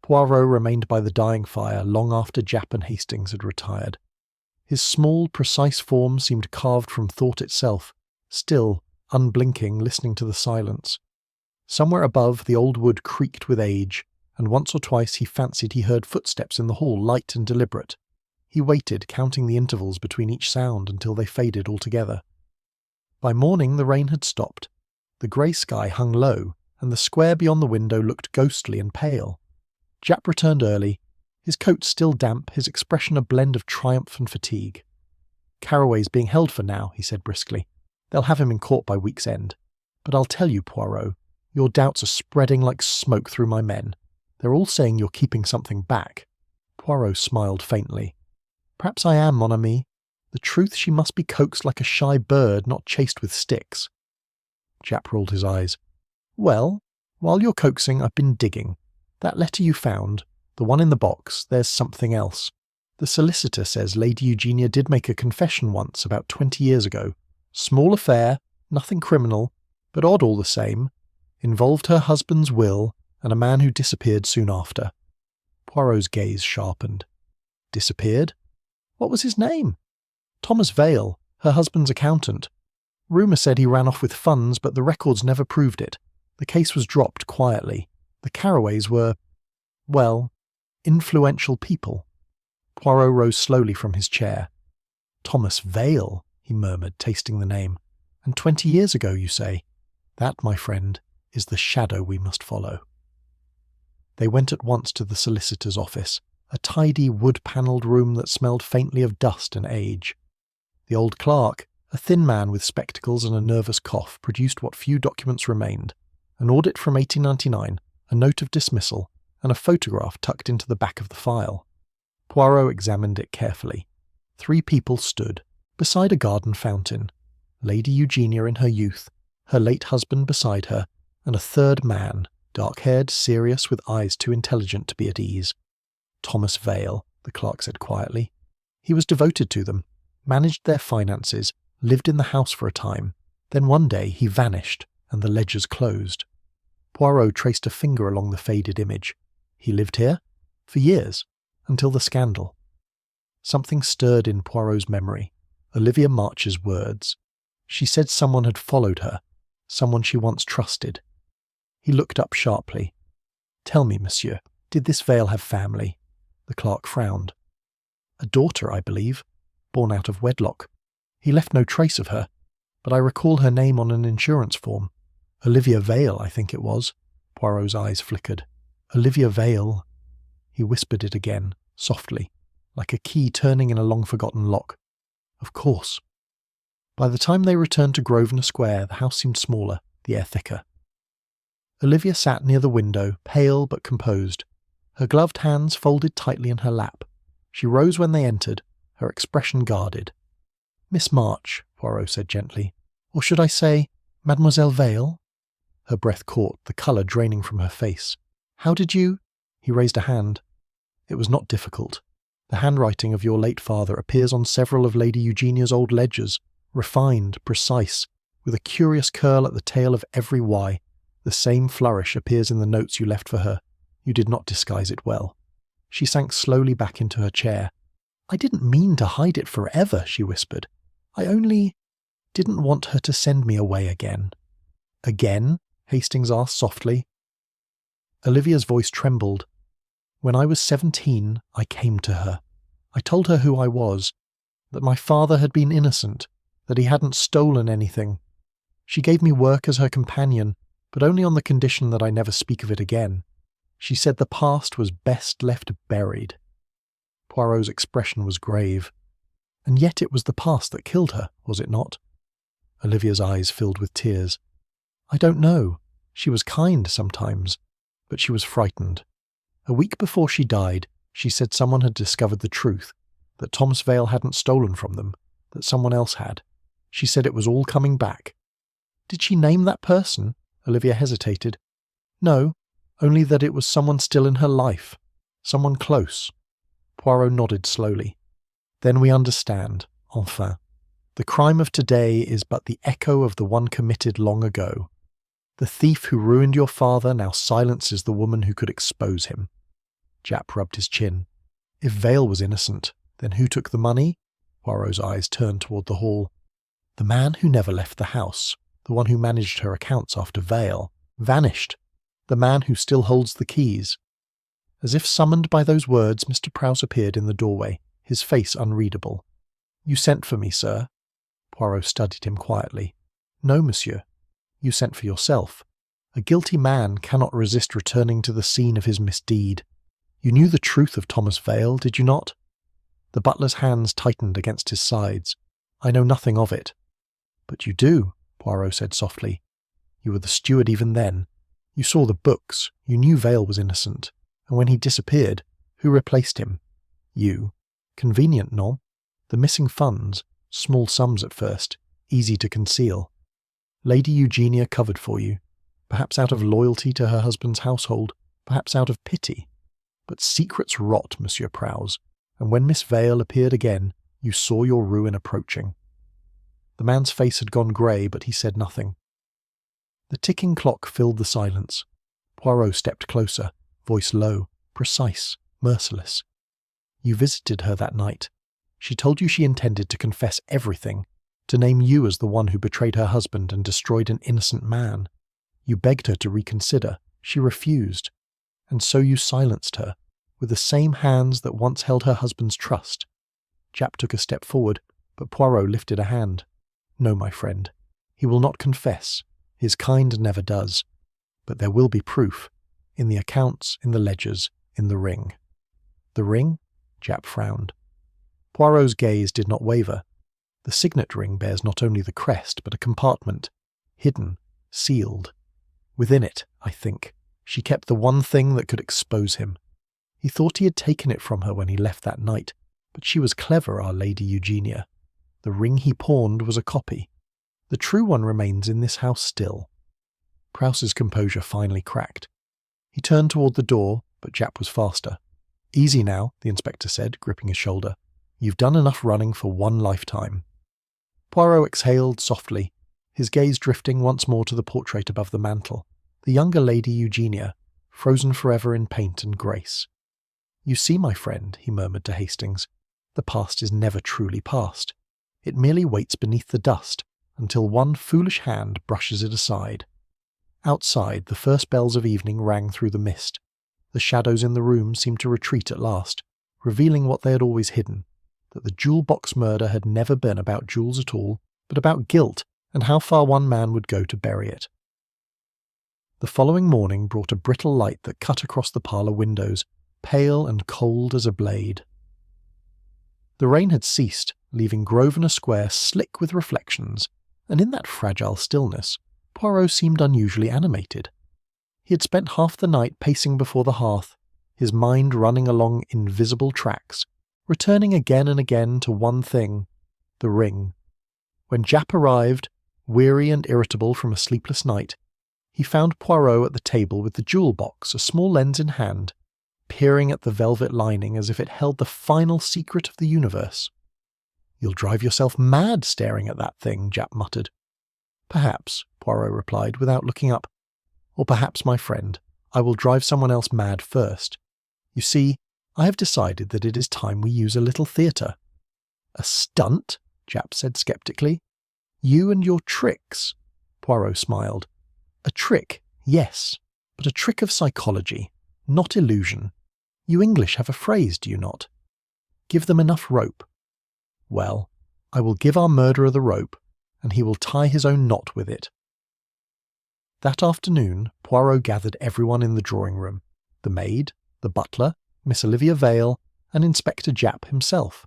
Poirot remained by the dying fire long after Jap and Hastings had retired. His small, precise form seemed carved from thought itself, still, unblinking, listening to the silence. Somewhere above, the old wood creaked with age, and once or twice he fancied he heard footsteps in the hall, light and deliberate. He waited, counting the intervals between each sound until they faded altogether. By morning the rain had stopped. The grey sky hung low, and the square beyond the window looked ghostly and pale. Jap returned early, his coat still damp, his expression a blend of triumph and fatigue. Carraway's being held for now, he said briskly. They'll have him in court by week's end. But I'll tell you, Poirot, your doubts are spreading like smoke through my men. They're all saying you're keeping something back. Poirot smiled faintly. Perhaps I am, mon ami. The truth she must be coaxed like a shy bird, not chased with sticks. Jap rolled his eyes. Well, while you're coaxing, I've been digging. That letter you found, the one in the box, there's something else. The solicitor says Lady Eugenia did make a confession once, about 20 years ago. Small affair, nothing criminal, but odd all the same. Involved her husband's will and a man who disappeared soon after. Poirot's gaze sharpened. Disappeared? What was his name? Thomas Vale, her husband's accountant. Rumour said he ran off with funds, but the records never proved it. The case was dropped quietly. The Carraways were, well, influential people. Poirot rose slowly from his chair. Thomas Vale, he murmured, tasting the name. And 20 years ago, you say? That, my friend, is the shadow we must follow. They went at once to the solicitor's office, a tidy wood-panelled room that smelled faintly of dust and age. The old clerk, a thin man with spectacles and a nervous cough, produced what few documents remained: an audit from 1899, a note of dismissal, and a photograph tucked into the back of the file. Poirot examined it carefully. 3 people stood, beside a garden fountain. Lady Eugenia in her youth, her late husband beside her, and a third man, dark-haired, serious, with eyes too intelligent to be at ease. Thomas Vale, the clerk said quietly. He was devoted to them, managed their finances, lived in the house for a time. Then one day he vanished, and the ledgers closed. Poirot traced a finger along the faded image. He lived here? For years, until the scandal. Something stirred in Poirot's memory. Olivia March's words. She said someone had followed her, someone she once trusted. He looked up sharply. Tell me, monsieur, did this Vale have family? The clerk frowned. A daughter, I believe, born out of wedlock. He left no trace of her, but I recall her name on an insurance form. Olivia Vale, I think it was. Poirot's eyes flickered. Olivia Vale. He whispered it again, softly, like a key turning in a long-forgotten lock. Of course. By the time they returned to Grosvenor Square, the house seemed smaller, the air thicker. Olivia sat near the window, pale but composed, her gloved hands folded tightly in her lap. She rose when they entered, her expression guarded. "Miss March," Poirot said gently. "Or should I say, Mademoiselle Vale?" Her breath caught, the colour draining from her face. "How did you—" He raised a hand. "It was not difficult. The handwriting of your late father appears on several of Lady Eugenia's old ledgers, refined, precise, with a curious curl at the tail of every Y. The same flourish appears in the notes you left for her. You did not disguise it well." She sank slowly back into her chair. "I didn't mean to hide it forever," she whispered. "I only didn't want her to send me away again." "Again?" Hastings asked softly. Olivia's voice trembled. "When I was 17, I came to her. I told her who I was, that my father had been innocent, that he hadn't stolen anything. She gave me work as her companion, but only on the condition that I never speak of it again. She said the past was best left buried." Poirot's expression was grave. "And yet it was the past that killed her, was it not?" Olivia's eyes filled with tears. "I don't know. She was kind sometimes, but she was frightened. A week before she died, she said someone had discovered the truth, that Thomas Vale hadn't stolen from them, that someone else had. She said it was all coming back." "Did she name that person?" Olivia hesitated. "No, only that it was someone still in her life, someone close." Poirot nodded slowly. "Then we understand, enfin. The crime of today is but the echo of the one committed long ago. The thief who ruined your father now silences the woman who could expose him." Japp rubbed his chin. "If Vale was innocent, then who took the money?" Poirot's eyes turned toward the hall. "The man who never left the house, the one who managed her accounts after Vale, vanished. The man who still holds the keys." As if summoned by those words, Mr. Prowse appeared in the doorway, his face unreadable. "You sent for me, sir?" Poirot studied him quietly. "No, monsieur. You sent for yourself. A guilty man cannot resist returning to the scene of his misdeed. You knew the truth of Thomas Vale, did you not?" The butler's hands tightened against his sides. "I know nothing of it." "But you do," Poirot said softly. "You were the steward even then. You saw the books. You knew Vale was innocent. And when he disappeared, who replaced him? You. Convenient, non? The missing funds, small sums at first, easy to conceal. Lady Eugenia covered for you, perhaps out of loyalty to her husband's household, perhaps out of pity. But secrets rot, Monsieur Prowse, and when Miss Vale appeared again, you saw your ruin approaching." The man's face had gone grey, but he said nothing. The ticking clock filled the silence. Poirot stepped closer, voice low, precise, merciless. "You visited her that night. She told you she intended to confess everything, to name you as the one who betrayed her husband and destroyed an innocent man. You begged her to reconsider. She refused. And so you silenced her, with the same hands that once held her husband's trust." Japp took a step forward, but Poirot lifted a hand. "No, my friend. He will not confess. His kind never does. But there will be proof. In the accounts, in the ledgers, in the ring." "The ring?" Japp frowned. Poirot's gaze did not waver. "The signet ring bears not only the crest, but a compartment. Hidden, sealed. Within it, I think, she kept the one thing that could expose him. He thought he had taken it from her when he left that night, but she was clever, our Lady Eugenia. The ring he pawned was a copy. The true one remains in this house still." Prowse's composure finally cracked. He turned toward the door, but Japp was faster. "Easy now," the inspector said, gripping his shoulder. "You've done enough running for one lifetime." Poirot exhaled softly, his gaze drifting once more to the portrait above the mantel, the younger Lady Eugenia, frozen forever in paint and grace. "You see, my friend," he murmured to Hastings, "the past is never truly past. It merely waits beneath the dust until one foolish hand brushes it aside." Outside, the first bells of evening rang through the mist. The shadows in the room seemed to retreat at last, revealing what they had always hidden, that the jewel box murder had never been about jewels at all, but about guilt and how far one man would go to bury it. The following morning brought a brittle light that cut across the parlour windows, pale and cold as a blade. The rain had ceased, leaving Grosvenor Square slick with reflections, and in that fragile stillness, Poirot seemed unusually animated. He had spent half the night pacing before the hearth, his mind running along invisible tracks, returning again and again to one thing, the ring. When Japp arrived, weary and irritable from a sleepless night, he found Poirot at the table with the jewel box, a small lens in hand, peering at the velvet lining as if it held the final secret of the universe. "You'll drive yourself mad staring at that thing," Japp muttered. "Perhaps," Poirot replied without looking up. "Or perhaps, my friend, I will drive someone else mad first. You see, I have decided that it is time we use a little theatre." "A stunt?" Japp said sceptically. "You and your tricks." Poirot smiled. "A trick, yes, but a trick of psychology, not illusion. You English have a phrase, do you not? Give them enough rope. Well, I will give our murderer the rope, and he will tie his own knot with it." That afternoon, Poirot gathered everyone in the drawing-room, the maid, the butler, Miss Olivia Vale, and Inspector Japp himself.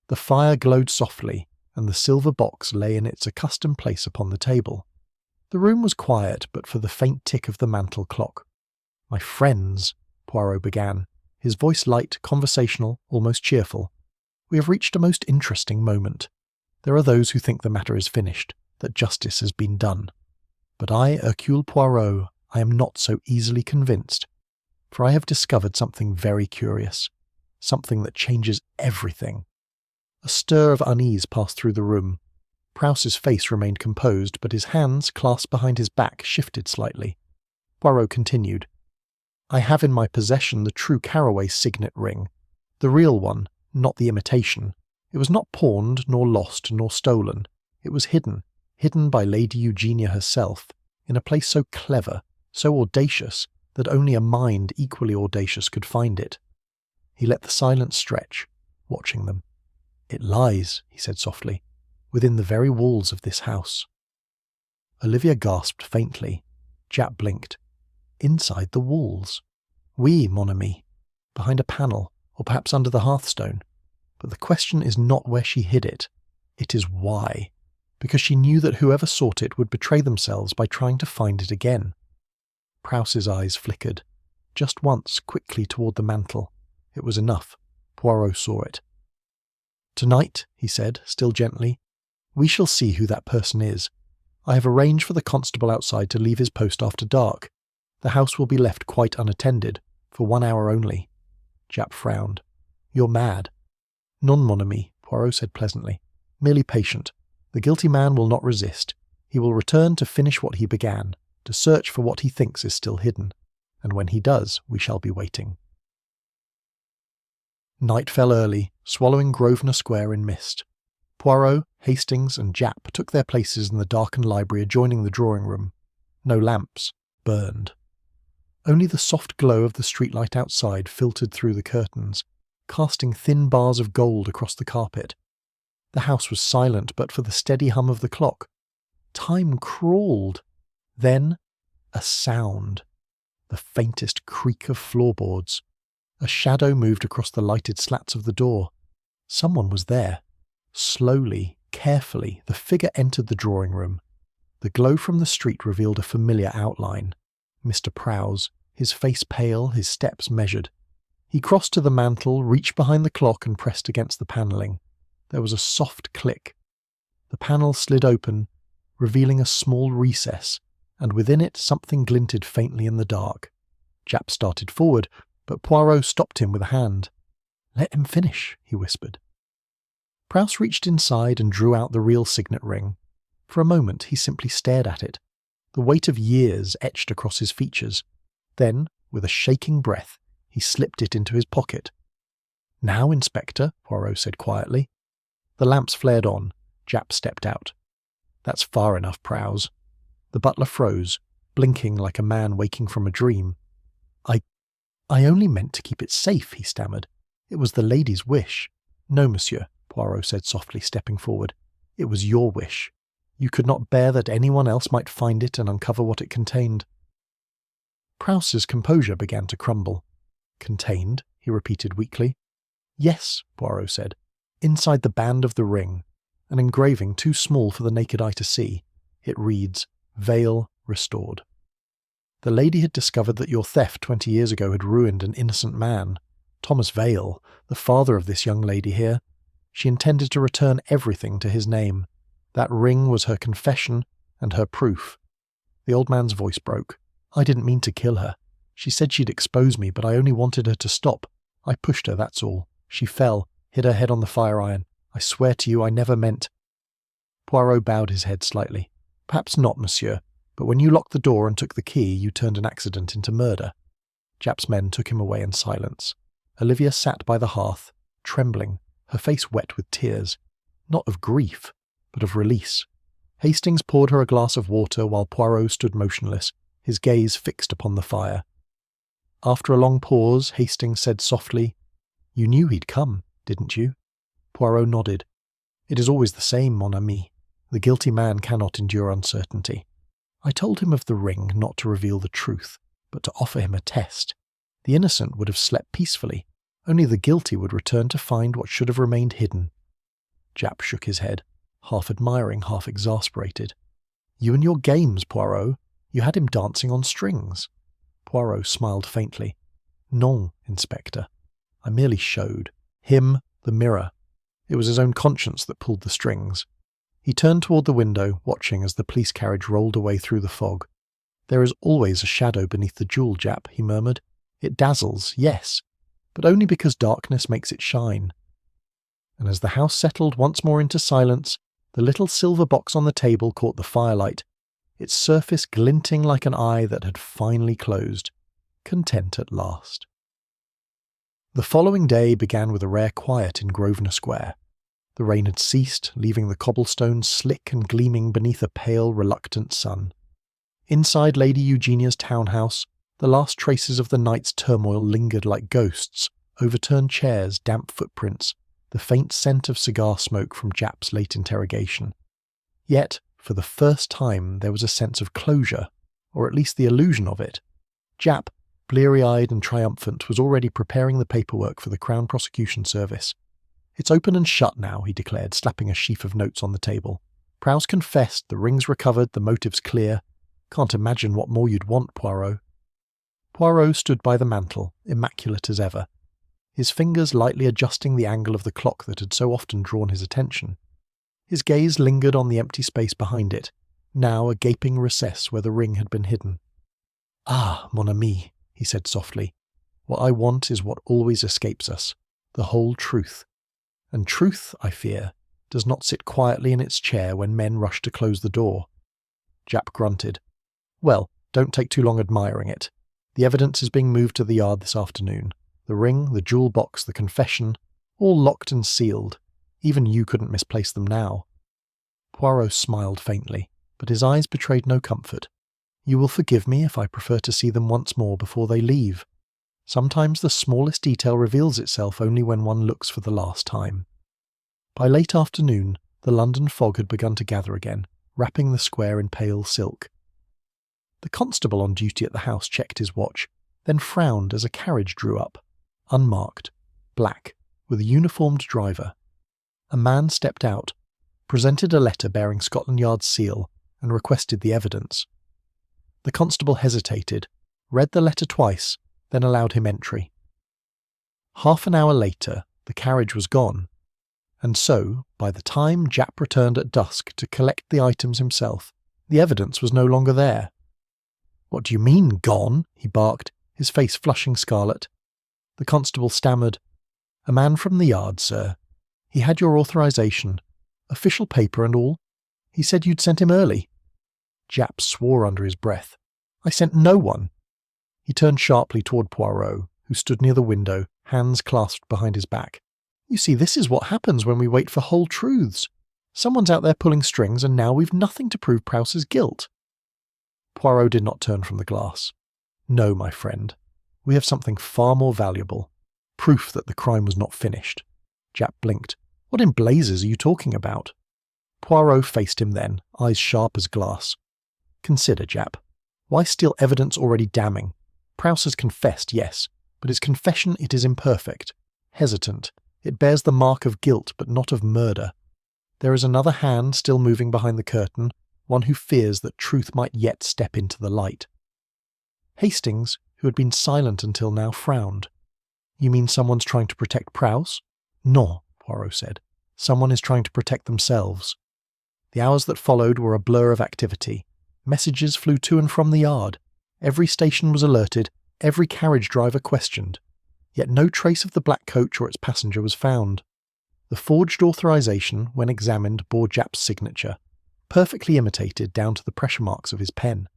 The fire glowed softly, and the silver box lay in its accustomed place upon the table. The room was quiet but for the faint tick of the mantel clock. "My friends," Poirot began, his voice light, conversational, almost cheerful, "we have reached a most interesting moment. There are those who think the matter is finished, that justice has been done. But I, Hercule Poirot, I am not so easily convinced, for I have discovered something very curious, something that changes everything." A stir of unease passed through the room. Prowse's face remained composed, but his hands, clasped behind his back, shifted slightly. Poirot continued, "I have in my possession the true Carroway signet ring, the real one, not the imitation. It was not pawned, nor lost, nor stolen. It was hidden by Lady Eugenia herself, in a place so clever, so audacious, that only a mind equally audacious could find it." He let the silence stretch, watching them. "It lies," he said softly, "within the very walls of this house." Olivia gasped faintly. Japp blinked. "Inside the walls?" "Oui, mon ami. Behind a panel, or perhaps under the hearthstone. But the question is not where she hid it. It is why. Because she knew that whoever sought it would betray themselves by trying to find it again." Prowse's eyes flickered. Just once, quickly toward the mantel. It was enough. Poirot saw it. "Tonight," he said, still gently, "we shall see who that person is. I have arranged for the constable outside to leave his post after dark. The house will be left quite unattended, for 1 hour only." Japp frowned. "You're mad." "Non, mon ami," Poirot said pleasantly. "Merely patient. The guilty man will not resist. He will return to finish what he began, to search for what he thinks is still hidden. And when he does, we shall be waiting." Night fell early, swallowing Grosvenor Square in mist. Poirot, Hastings, and Japp took their places in the darkened library adjoining the drawing-room. No lamps burned. Only the soft glow of the streetlight outside filtered through the curtains, casting thin bars of gold across the carpet. The house was silent but for the steady hum of the clock. Time crawled. Then, a sound. The faintest creak of floorboards. A shadow moved across the lighted slats of the door. Someone was there. Slowly, carefully, the figure entered the drawing-room. The glow from the street revealed a familiar outline. Mr. Prowse, his face pale, his steps measured. He crossed to the mantel, reached behind the clock and pressed against the panelling. There was a soft click. The panel slid open, revealing a small recess, and within it something glinted faintly in the dark. Japp started forward, but Poirot stopped him with a hand. "Let him finish," he whispered. Prowse reached inside and drew out the real signet ring. For a moment he simply stared at it. The weight of years etched across his features. Then, with a shaking breath, he slipped it into his pocket. "Now, Inspector," Poirot said quietly. The lamps flared on. Japp stepped out. "That's far enough, Prowse." The butler froze, blinking like a man waking from a dream. I only meant to keep it safe," he stammered. "It was the lady's wish." "No, monsieur," Poirot said softly, stepping forward. "It was your wish. You could not bear that anyone else might find it and uncover what it contained." Prowse's composure began to crumble. "Contained?" he repeated weakly. "Yes," Poirot said. "Inside the band of the ring. An engraving too small for the naked eye to see. It reads, 'Veil restored.' The lady had discovered that your theft 20 years ago had ruined an innocent man. Thomas Vale, the father of this young lady here. She intended to return everything to his name. That ring was her confession and her proof." The old man's voice broke. "I didn't mean to kill her. She said she'd expose me, but I only wanted her to stop. I pushed her, that's all. She fell, hit her head on the fire iron. I swear to you I never meant—" Poirot bowed his head slightly. "Perhaps not, monsieur, but when you locked the door and took the key, you turned an accident into murder." Japp's men took him away in silence. Olivia sat by the hearth, trembling, her face wet with tears. Not of grief, but of release. Hastings poured her a glass of water while Poirot stood motionless, his gaze fixed upon the fire. After a long pause, Hastings said softly, "You knew he'd come, didn't you?" Poirot nodded. "It is always the same, mon ami. The guilty man cannot endure uncertainty. I told him of the ring not to reveal the truth, but to offer him a test. The innocent would have slept peacefully. Only the guilty would return to find what should have remained hidden." Japp shook his head, half admiring, half exasperated. "You and your games, Poirot. You had him dancing on strings." Poirot smiled faintly. "Non, Inspector. I merely showed. Him the mirror. It was his own conscience that pulled the strings." He turned toward the window, watching as the police carriage rolled away through the fog. "There is always a shadow beneath the jewel, Japp," he murmured. "It dazzles, yes, but only because darkness makes it shine." And as the house settled once more into silence, the little silver box on the table caught the firelight, its surface glinting like an eye that had finally closed, content at last. The following day began with a rare quiet in Grosvenor Square. The rain had ceased, leaving the cobblestones slick and gleaming beneath a pale, reluctant sun. Inside Lady Eugenia's townhouse, the last traces of the night's turmoil lingered like ghosts, overturned chairs, damp footprints, the faint scent of cigar smoke from Japp's late interrogation. Yet, for the first time, there was a sense of closure, or at least the illusion of it. Japp, bleary-eyed and triumphant, was already preparing the paperwork for the Crown Prosecution Service. "It's open and shut now," he declared, slapping a sheaf of notes on the table. "Prowse confessed, the ring's recovered, the motive's clear. Can't imagine what more you'd want, Poirot." Poirot stood by the mantel, immaculate as ever, his fingers lightly adjusting the angle of the clock that had so often drawn his attention. His gaze lingered on the empty space behind it, now a gaping recess where the ring had been hidden. "Ah, mon ami," he said softly, "what I want is what always escapes us, the whole truth. And truth, I fear, does not sit quietly in its chair when men rush to close the door." Japp grunted. "Well, don't take too long admiring it. The evidence is being moved to the yard this afternoon. The ring, the jewel box, the confession, all locked and sealed. Even you couldn't misplace them now." Poirot smiled faintly, but his eyes betrayed no comfort. "You will forgive me if I prefer to see them once more before they leave. Sometimes the smallest detail reveals itself only when one looks for the last time." By late afternoon, the London fog had begun to gather again, wrapping the square in pale silk. The constable on duty at the house checked his watch, then frowned as a carriage drew up, unmarked, black, with a uniformed driver. A man stepped out, presented a letter bearing Scotland Yard's seal, and requested the evidence. The constable hesitated, read the letter twice, then allowed him entry. Half an hour later, the carriage was gone, and so, by the time Japp returned at dusk to collect the items himself, the evidence was no longer there. "What do you mean, gone?" he barked, his face flushing scarlet. The constable stammered, "A man from the yard, sir. He had your authorization, official paper and all. He said you'd sent him early." Japp swore under his breath. "I sent no one." He turned sharply toward Poirot, who stood near the window, hands clasped behind his back. "You see, this is what happens when we wait for whole truths. Someone's out there pulling strings, and now we've nothing to prove Prowse's guilt." Poirot did not turn from the glass. "No, my friend. We have something far more valuable. Proof that the crime was not finished." Japp blinked. "What in blazes are you talking about?" Poirot faced him then, eyes sharp as glass. "Consider, Japp. Why steal evidence already damning? Prowse has confessed, yes, but his confession it is imperfect, hesitant. It bears the mark of guilt, but not of murder. There is another hand still moving behind the curtain, one who fears that truth might yet step into the light. Hastings, who had been silent until now, frowned. You mean someone's trying to protect Prowse? No, Poirot said. Someone is trying to protect themselves. The hours that followed were a blur of activity. Messages flew to and from the yard. Every station was alerted, every carriage driver questioned. Yet no trace of the black coach or its passenger was found. The forged authorization, when examined, bore Japp's signature, perfectly imitated down to the pressure marks of his pen.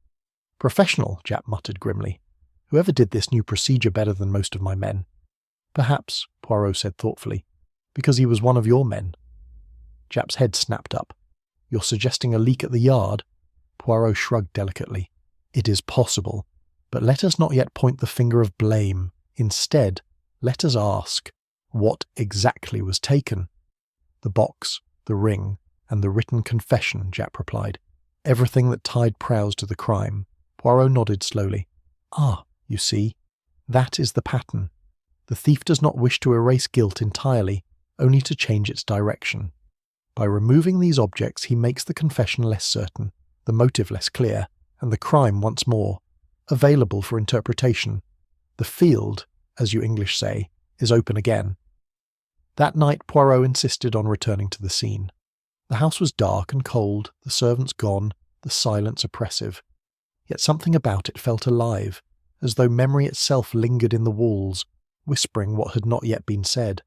Professional, Japp muttered grimly. Whoever did this knew procedure better than most of my men. Perhaps, Poirot said thoughtfully, because he was one of your men. Japp's head snapped up. You're suggesting a leak at the yard? Poirot shrugged delicately. It is possible, but let us not yet point the finger of blame. Instead, let us ask, what exactly was taken? The box, the ring, and the written confession, Japp replied. Everything that tied Prowse to the crime. Poirot nodded slowly. Ah, you see, that is the pattern. The thief does not wish to erase guilt entirely, only to change its direction. By removing these objects, he makes the confession less certain, the motive less clear, and the crime once more available for interpretation. The field, as you English say, is open again. That night Poirot insisted on returning to the scene. The house was dark and cold, the servants gone, the silence oppressive. Yet something about it felt alive, as though memory itself lingered in the walls, whispering what had not yet been said.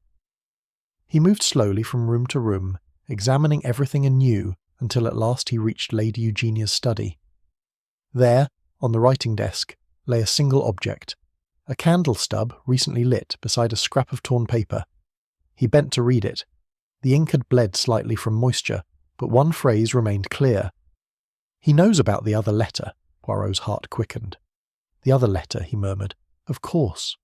He moved slowly from room to room, examining everything anew, until at last he reached Lady Eugenia's study. There, on the writing desk, lay a single object, a candle stub recently lit beside a scrap of torn paper. He bent to read it. The ink had bled slightly from moisture, but one phrase remained clear. He knows about the other letter. Poirot's heart quickened. The other letter, he murmured. Of course.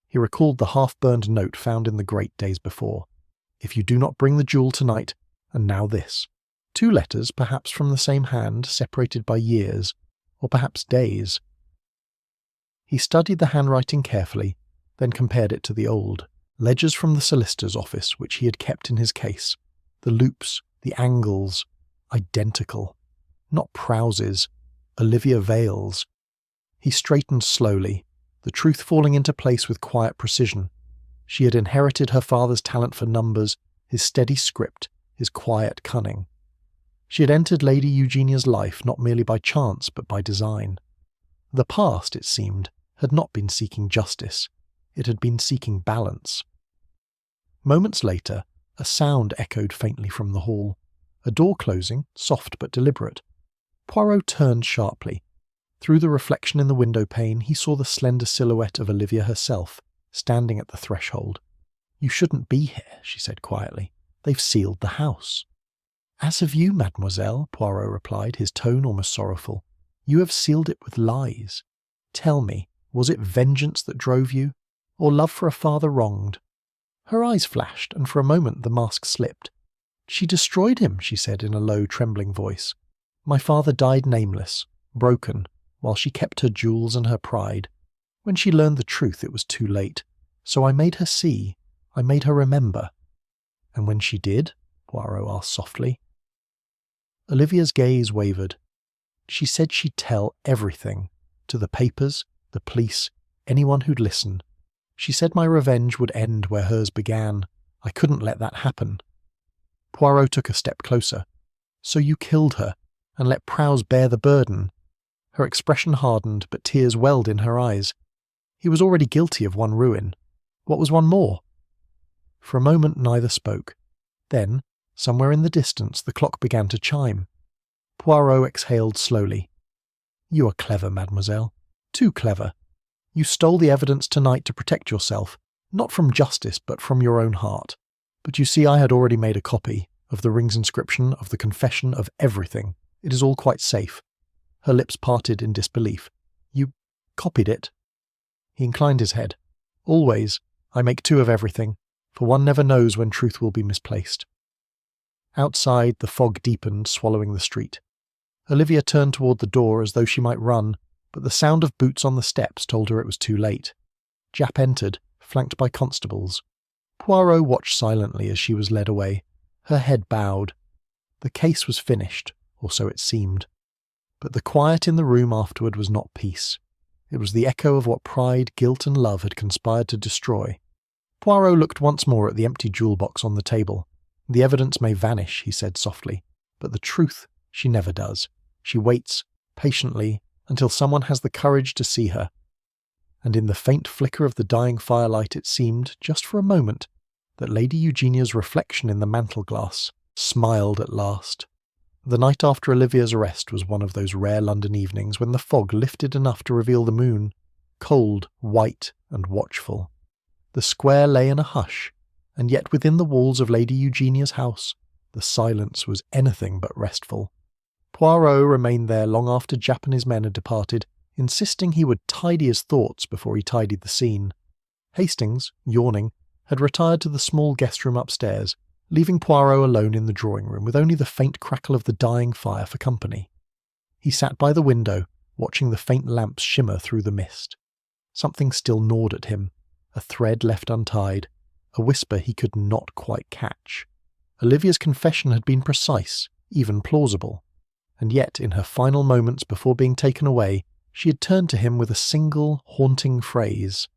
He recalled the half-burned note found in the grate days before. If you do not bring the jewel tonight, and now this. 2 letters, perhaps from the same hand, separated by years, or perhaps days. He studied the handwriting carefully, then compared it to the old ledgers from the solicitor's office which he had kept in his case. The loops, the angles, identical. Not Prowse's, Olivia Vale's. He straightened slowly, the truth falling into place with quiet precision. She had inherited her father's talent for numbers, his steady script, his quiet cunning. She had entered Lady Eugenia's life not merely by chance but by design. The past, it seemed, had not been seeking justice. It had been seeking balance. Moments later, a sound echoed faintly from the hall. A door closing, soft but deliberate. Poirot turned sharply. Through the reflection in the window pane, he saw the slender silhouette of Olivia herself, standing at the threshold. You shouldn't be here, she said quietly. They've sealed the house. As have you, mademoiselle, Poirot replied, his tone almost sorrowful. You have sealed it with lies. Tell me, was it vengeance that drove you, or love for a father wronged? Her eyes flashed, and for a moment the mask slipped. She destroyed him, she said in a low, trembling voice. My father died nameless, broken, while she kept her jewels and her pride. When she learned the truth, it was too late. So I made her see. I made her remember. And when she did? Poirot asked softly. Olivia's gaze wavered. She said she'd tell everything, to the papers, the police, anyone who'd listen. She said my revenge would end where hers began. I couldn't let that happen. Poirot took a step closer. So you killed her, and let Prowse bear the burden. Her expression hardened, but tears welled in her eyes. He was already guilty of one ruin. What was one more? For a moment neither spoke. Then, somewhere in the distance, the clock began to chime. Poirot exhaled slowly. You are clever, mademoiselle. Too clever. You stole the evidence tonight to protect yourself, not from justice, but from your own heart. But you see, I had already made a copy of the ring's inscription, of the confession, of everything. It is all quite safe. Her lips parted in disbelief. You copied it? He inclined his head. Always, I make 2 of everything, for one never knows when truth will be misplaced. Outside, the fog deepened, swallowing the street. Olivia turned toward the door as though she might run, but the sound of boots on the steps told her it was too late. Japp entered, flanked by constables. Poirot watched silently as she was led away, her head bowed. The case was finished, or so it seemed. But the quiet in the room afterward was not peace. It was the echo of what pride, guilt and love had conspired to destroy. Poirot looked once more at the empty jewel box on the table. The evidence may vanish, he said softly, but the truth, she never does. She waits, patiently, until someone has the courage to see her. And in the faint flicker of the dying firelight it seemed, just for a moment, that Lady Eugenia's reflection in the mantel-glass smiled at last. The night after Olivia's arrest was one of those rare London evenings when the fog lifted enough to reveal the moon, cold, white and watchful. The square lay in a hush, and yet within the walls of Lady Eugenia's house the silence was anything but restful. Poirot remained there long after Japp and his men had departed, insisting he would tidy his thoughts before he tidied the scene. Hastings, yawning, had retired to the small guest room upstairs, leaving Poirot alone in the drawing-room with only the faint crackle of the dying fire for company. He sat by the window, watching the faint lamps shimmer through the mist. Something still gnawed at him, a thread left untied, a whisper he could not quite catch. Olivia's confession had been precise, even plausible, and yet in her final moments before being taken away, she had turned to him with a single, haunting phrase.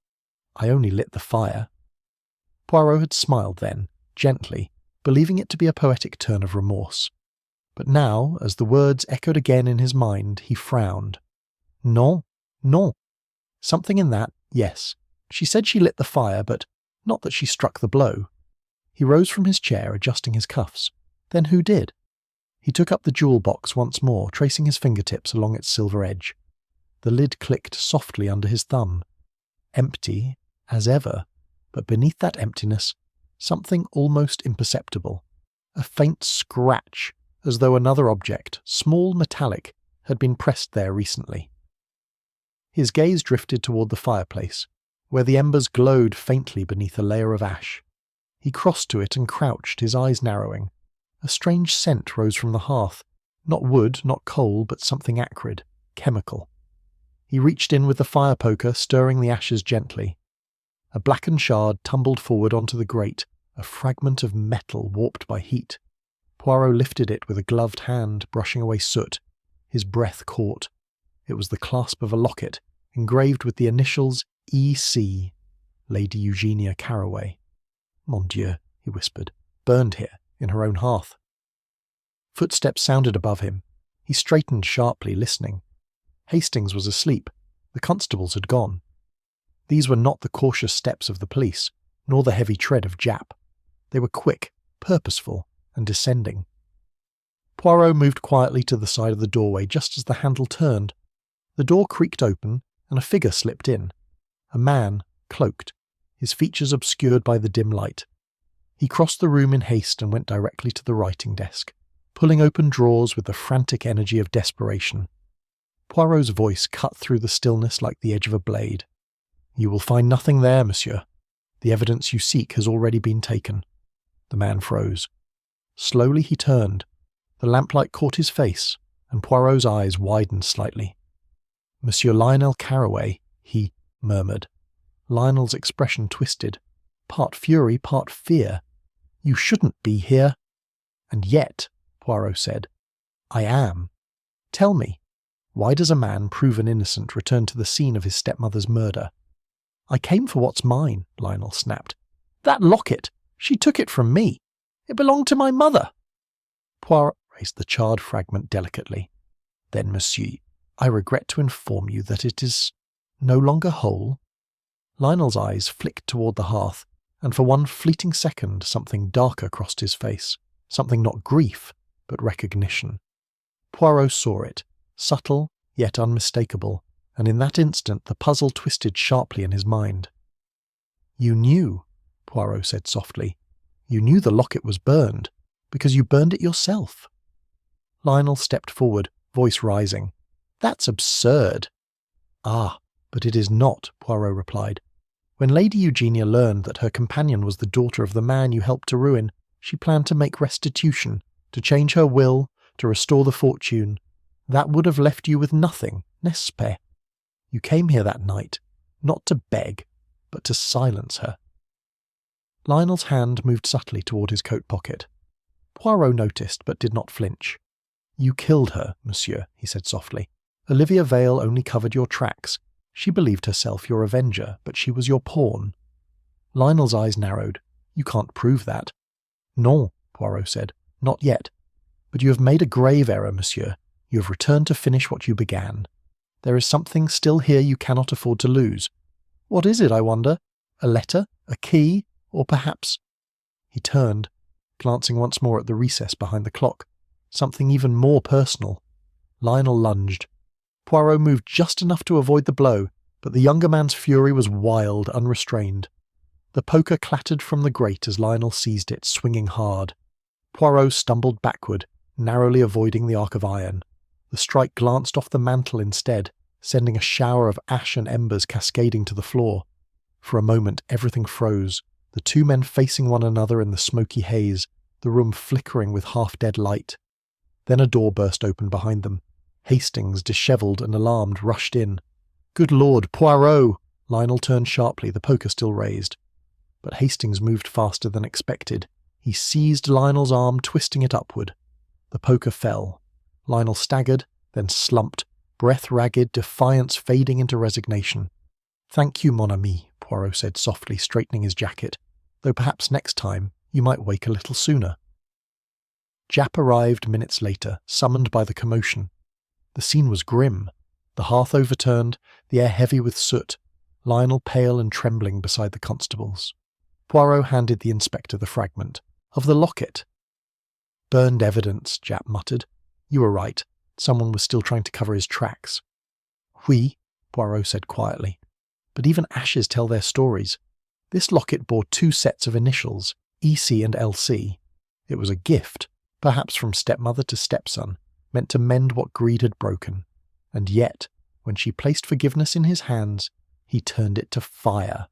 "I only lit the fire." Poirot had smiled then, gently, believing it to be a poetic turn of remorse. But now, as the words echoed again in his mind, he frowned. Non, non. Something in that, yes. She said she lit the fire, but not that she struck the blow. He rose from his chair, adjusting his cuffs. Then who did? He took up the jewel box once more, tracing his fingertips along its silver edge. The lid clicked softly under his thumb. Empty, as ever, but beneath that emptiness, something almost imperceptible. A faint scratch, as though another object, small metallic, had been pressed there recently. His gaze drifted toward the fireplace, where the embers glowed faintly beneath a layer of ash. He crossed to it and crouched, his eyes narrowing. A strange scent rose from the hearth, not wood, not coal, but something acrid, chemical. He reached in with the fire poker, stirring the ashes gently. A blackened shard tumbled forward onto the grate, a fragment of metal warped by heat. Poirot lifted it with a gloved hand, brushing away soot. His breath caught. It was the clasp of a locket, engraved with the initials E.C., Lady Eugenia Carroway. "Mon Dieu," he whispered, "burned here, in her own hearth." Footsteps sounded above him. He straightened sharply, listening. Hastings was asleep. The constables had gone. These were not the cautious steps of the police, nor the heavy tread of Japp. They were quick, purposeful, and descending. Poirot moved quietly to the side of the doorway just as the handle turned. The door creaked open, and a figure slipped in. A man, cloaked, his features obscured by the dim light. He crossed the room in haste and went directly to the writing desk, pulling open drawers with the frantic energy of desperation. Poirot's voice cut through the stillness like the edge of a blade. "You will find nothing there, monsieur. The evidence you seek has already been taken." The man froze. Slowly he turned. The lamplight caught his face, and Poirot's eyes widened slightly. "Monsieur Lionel Carroway," he murmured. Lionel's expression twisted, part fury, part fear. "You shouldn't be here." "And yet," Poirot said, "I am. Tell me, why does a man proven innocent return to the scene of his stepmother's murder?" "I came for what's mine," Lionel snapped. "That locket! She took it from me. It belonged to my mother." Poirot raised the charred fragment delicately. "Then, monsieur, I regret to inform you that it is no longer whole." Lionel's eyes flicked toward the hearth, and for one fleeting second something darker crossed his face, something not grief, but recognition. Poirot saw it, subtle yet unmistakable, and in that instant the puzzle twisted sharply in his mind. "You knew," Poirot said softly. "You knew the locket was burned, because you burned it yourself." Lionel stepped forward, voice rising. "That's absurd." "Ah, but it is not," Poirot replied. "When Lady Eugenia learned that her companion was the daughter of the man you helped to ruin, she planned to make restitution, to change her will, to restore the fortune. That would have left you with nothing, n'est-ce pas? You came here that night, not to beg, but to silence her." Lionel's hand moved subtly toward his coat pocket. Poirot noticed, but did not flinch. "You killed her, monsieur," he said softly. "Olivia Vale only covered your tracks. She believed herself your avenger, but she was your pawn." Lionel's eyes narrowed. "You can't prove that." "Non," Poirot said. "Not yet. But you have made a grave error, monsieur. You have returned to finish what you began. There is something still here you cannot afford to lose. What is it, I wonder? A letter? A key? Or perhaps—" He turned, glancing once more at the recess behind the clock. Something even more personal. Lionel lunged. Poirot moved just enough to avoid the blow, but the younger man's fury was wild, unrestrained. The poker clattered from the grate as Lionel seized it, swinging hard. Poirot stumbled backward, narrowly avoiding the arc of iron. The strike glanced off the mantel instead, sending a shower of ash and embers cascading to the floor. For a moment everything froze, the two men facing one another in the smoky haze, the room flickering with half-dead light. Then a door burst open behind them. Hastings, dishevelled and alarmed, rushed in. "Good Lord, Poirot!" Lionel turned sharply, the poker still raised. But Hastings moved faster than expected. He seized Lionel's arm, twisting it upward. The poker fell. Lionel staggered, then slumped, breath ragged, defiance fading into resignation. "Thank you, mon ami," Poirot said softly, straightening his jacket, "though perhaps next time you might wake a little sooner." Japp arrived minutes later, summoned by the commotion. The scene was grim. The hearth overturned, the air heavy with soot, Lionel pale and trembling beside the constables. Poirot handed the inspector the fragment. "Of the locket." "Burned evidence," Japp muttered. "You were right. Someone was still trying to cover his tracks." "Oui," Poirot said quietly. "But even ashes tell their stories. This locket bore 2 sets of initials, EC and LC. It was a gift, perhaps from stepmother to stepson, meant to mend what greed had broken. And yet, when she placed forgiveness in his hands, he turned it to fire."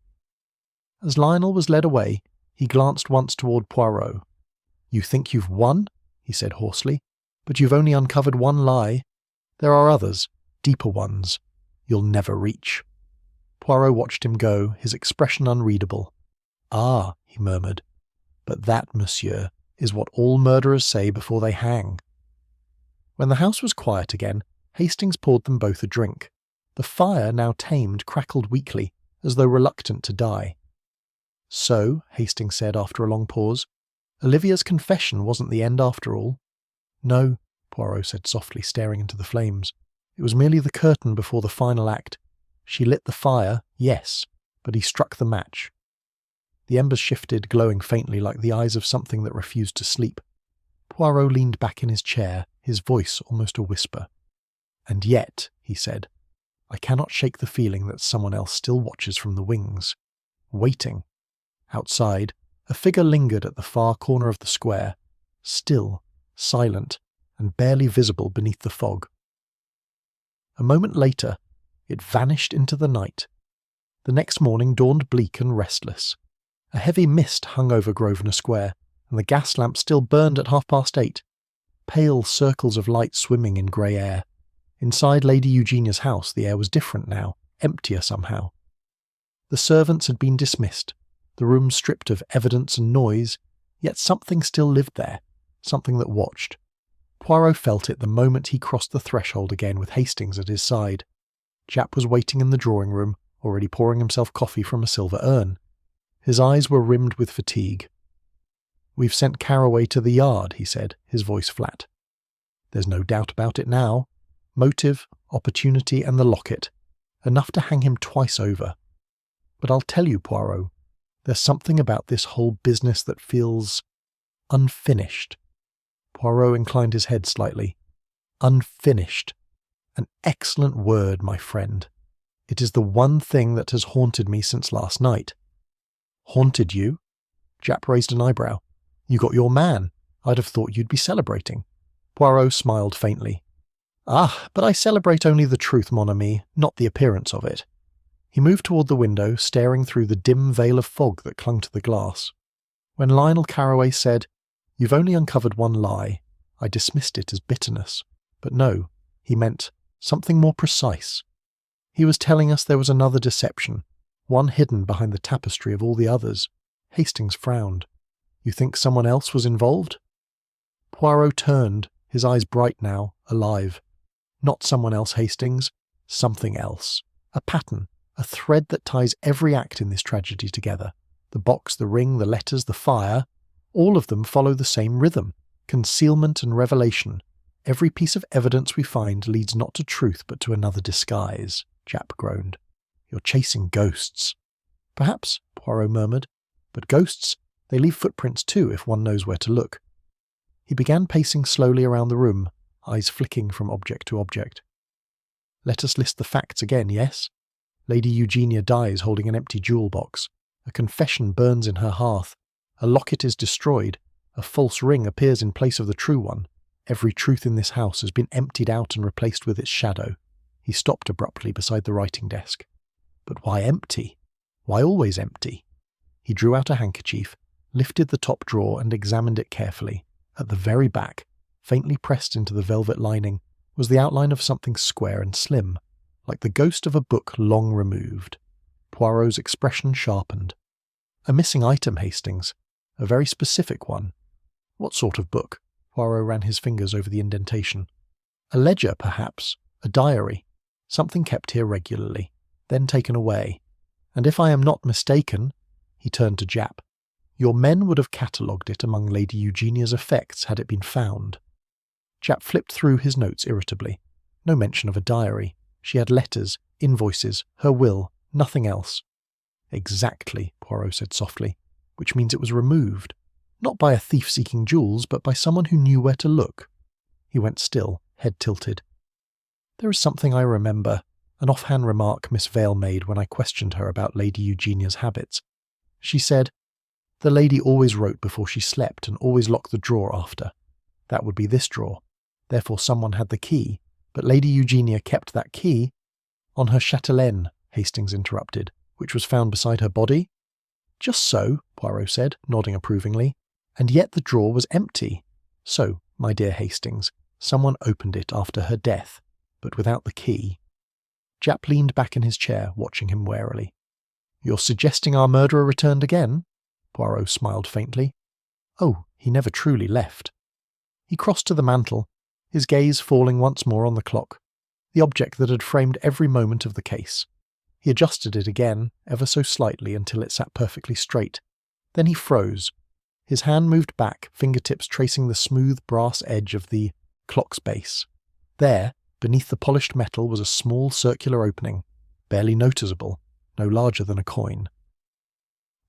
As Lionel was led away, he glanced once toward Poirot. "You think you've won?" he said hoarsely. "But you've only uncovered one lie. There are others, deeper ones, you'll never reach." Poirot watched him go, his expression unreadable. "Ah," he murmured. "But that, monsieur, is what all murderers say before they hang." When the house was quiet again, Hastings poured them both a drink. The fire, now tamed, crackled weakly, as though reluctant to die. "So," Hastings said after a long pause, "Olivia's confession wasn't the end after all?" "No," Poirot said softly, staring into the flames. "It was merely the curtain before the final act. She lit the fire, yes, but he struck the match." The embers shifted, glowing faintly like the eyes of something that refused to sleep. Poirot leaned back in his chair, his voice almost a whisper. "And yet," he said, "I cannot shake the feeling that someone else still watches from the wings. Waiting." Outside, a figure lingered at the far corner of the square, still, silent, and barely visible beneath the fog. A moment later, it vanished into the night. The next morning dawned bleak and restless. A heavy mist hung over Grosvenor Square, and the gas lamp still burned at 8:30. Pale circles of light swimming in grey air. Inside Lady Eugenia's house the air was different now, emptier somehow. The servants had been dismissed, the room stripped of evidence and noise, yet something still lived there, something that watched. Poirot felt it the moment he crossed the threshold again with Hastings at his side. Japp was waiting in the drawing-room, already pouring himself coffee from a silver urn. His eyes were rimmed with fatigue. "We've sent Carroway to the yard," he said, his voice flat. "There's no doubt about it now. Motive, opportunity, and the locket. Enough to hang him twice over. But I'll tell you, Poirot, there's something about this whole business that feels unfinished." Poirot inclined his head slightly. "Unfinished. An excellent word, my friend. It is the one thing that has haunted me since last night." "Haunted you?" Japp raised an eyebrow. "You got your man. I'd have thought you'd be celebrating." Poirot smiled faintly. "Ah, but I celebrate only the truth, mon ami, not the appearance of it." He moved toward the window, staring through the dim veil of fog that clung to the glass. When Lionel Carroway said, "You've only uncovered one lie," I dismissed it as bitterness. But no, he meant something more precise. He was telling us there was another deception, one hidden behind the tapestry of all the others. Hastings frowned. You think someone else was involved? Poirot turned, his eyes bright now, alive. Not someone else, Hastings. Something else. A pattern, a thread that ties every act in this tragedy together. The box, the ring, the letters, the fire, all of them follow the same rhythm. Concealment and revelation. Every piece of evidence we find leads not to truth but to another disguise, Japp groaned. You're chasing ghosts. Perhaps, Poirot murmured. But ghosts, they leave footprints too if one knows where to look. He began pacing slowly around the room, eyes flicking from object to object. Let us list the facts again, yes? Lady Eugenia dies holding an empty jewel box. A confession burns in her hearth. A locket is destroyed. A false ring appears in place of the true one. Every truth in this house has been emptied out and replaced with its shadow. He stopped abruptly beside the writing desk. But why empty? Why always empty? He drew out a handkerchief, lifted the top drawer and examined it carefully. At the very back, faintly pressed into the velvet lining, was the outline of something square and slim, like the ghost of a book long removed. Poirot's expression sharpened. A missing item, Hastings. A very specific one. What sort of book? Poirot ran his fingers over the indentation. A ledger, perhaps. A diary. Something kept here regularly, then taken away. And if I am not mistaken, he turned to Japp, your men would have catalogued it among Lady Eugenia's effects had it been found. Japp flipped through his notes irritably. No mention of a diary. She had letters, invoices, her will, nothing else. Exactly, Poirot said softly, which means it was removed. Not by a thief seeking jewels, but by someone who knew where to look. He went still, head tilted. There is something I remember, an offhand remark Miss Vale made when I questioned her about Lady Eugenia's habits. She said, the lady always wrote before she slept and always locked the drawer after. That would be this drawer. Therefore someone had the key, but Lady Eugenia kept that key on her chatelaine, Hastings interrupted, which was found beside her body. Just so, Poirot said, nodding approvingly, and yet the drawer was empty. So, my dear Hastings, someone opened it after her death, but without the key. Japp leaned back in his chair, watching him warily. You're suggesting our murderer returned again? Poirot smiled faintly. Oh, he never truly left. He crossed to the mantel, his gaze falling once more on the clock, the object that had framed every moment of the case. He adjusted it again, ever so slightly, until it sat perfectly straight. Then he froze. His hand moved back, fingertips tracing the smooth brass edge of the clock's base. There, beneath the polished metal, was a small circular opening, barely noticeable, no larger than a coin.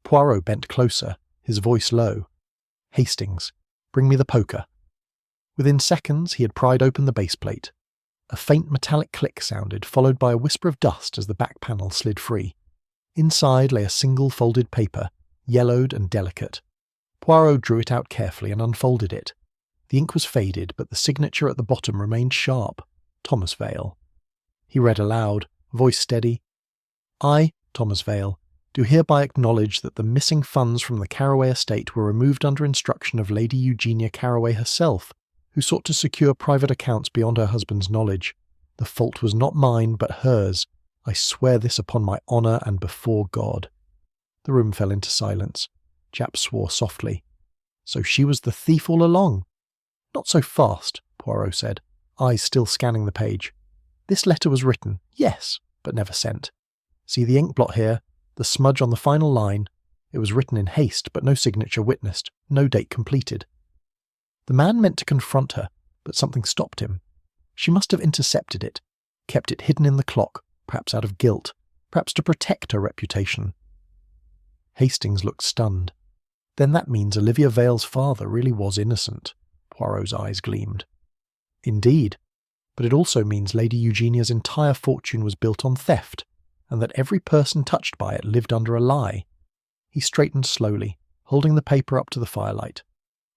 Poirot bent closer, his voice low. Hastings, bring me the poker. Within seconds he had pried open the base plate. A faint metallic click sounded, followed by a whisper of dust as the back panel slid free. Inside lay a single folded paper, yellowed and delicate. Poirot drew it out carefully and unfolded it. The ink was faded, but the signature at the bottom remained sharp. Thomas Vale. He read aloud, voice steady. I, Thomas Vale, do hereby acknowledge that the missing funds from the Carroway estate were removed under instruction of Lady Eugenia Carroway herself, who sought to secure private accounts beyond her husband's knowledge. The fault was not mine, but hers. I swear this upon my honour and before God. The room fell into silence. Japp swore softly. So she was the thief all along? Not so fast, Poirot said, eyes still scanning the page. This letter was written, yes, but never sent. See the ink blot here, the smudge on the final line. It was written in haste, but no signature witnessed, no date completed. The man meant to confront her, but something stopped him. She must have intercepted it, kept it hidden in the clock, perhaps out of guilt, perhaps to protect her reputation. Hastings looked stunned. Then that means Olivia Vale's father really was innocent. Poirot's eyes gleamed. Indeed, but it also means Lady Eugenia's entire fortune was built on theft, and that every person touched by it lived under a lie. He straightened slowly, holding the paper up to the firelight.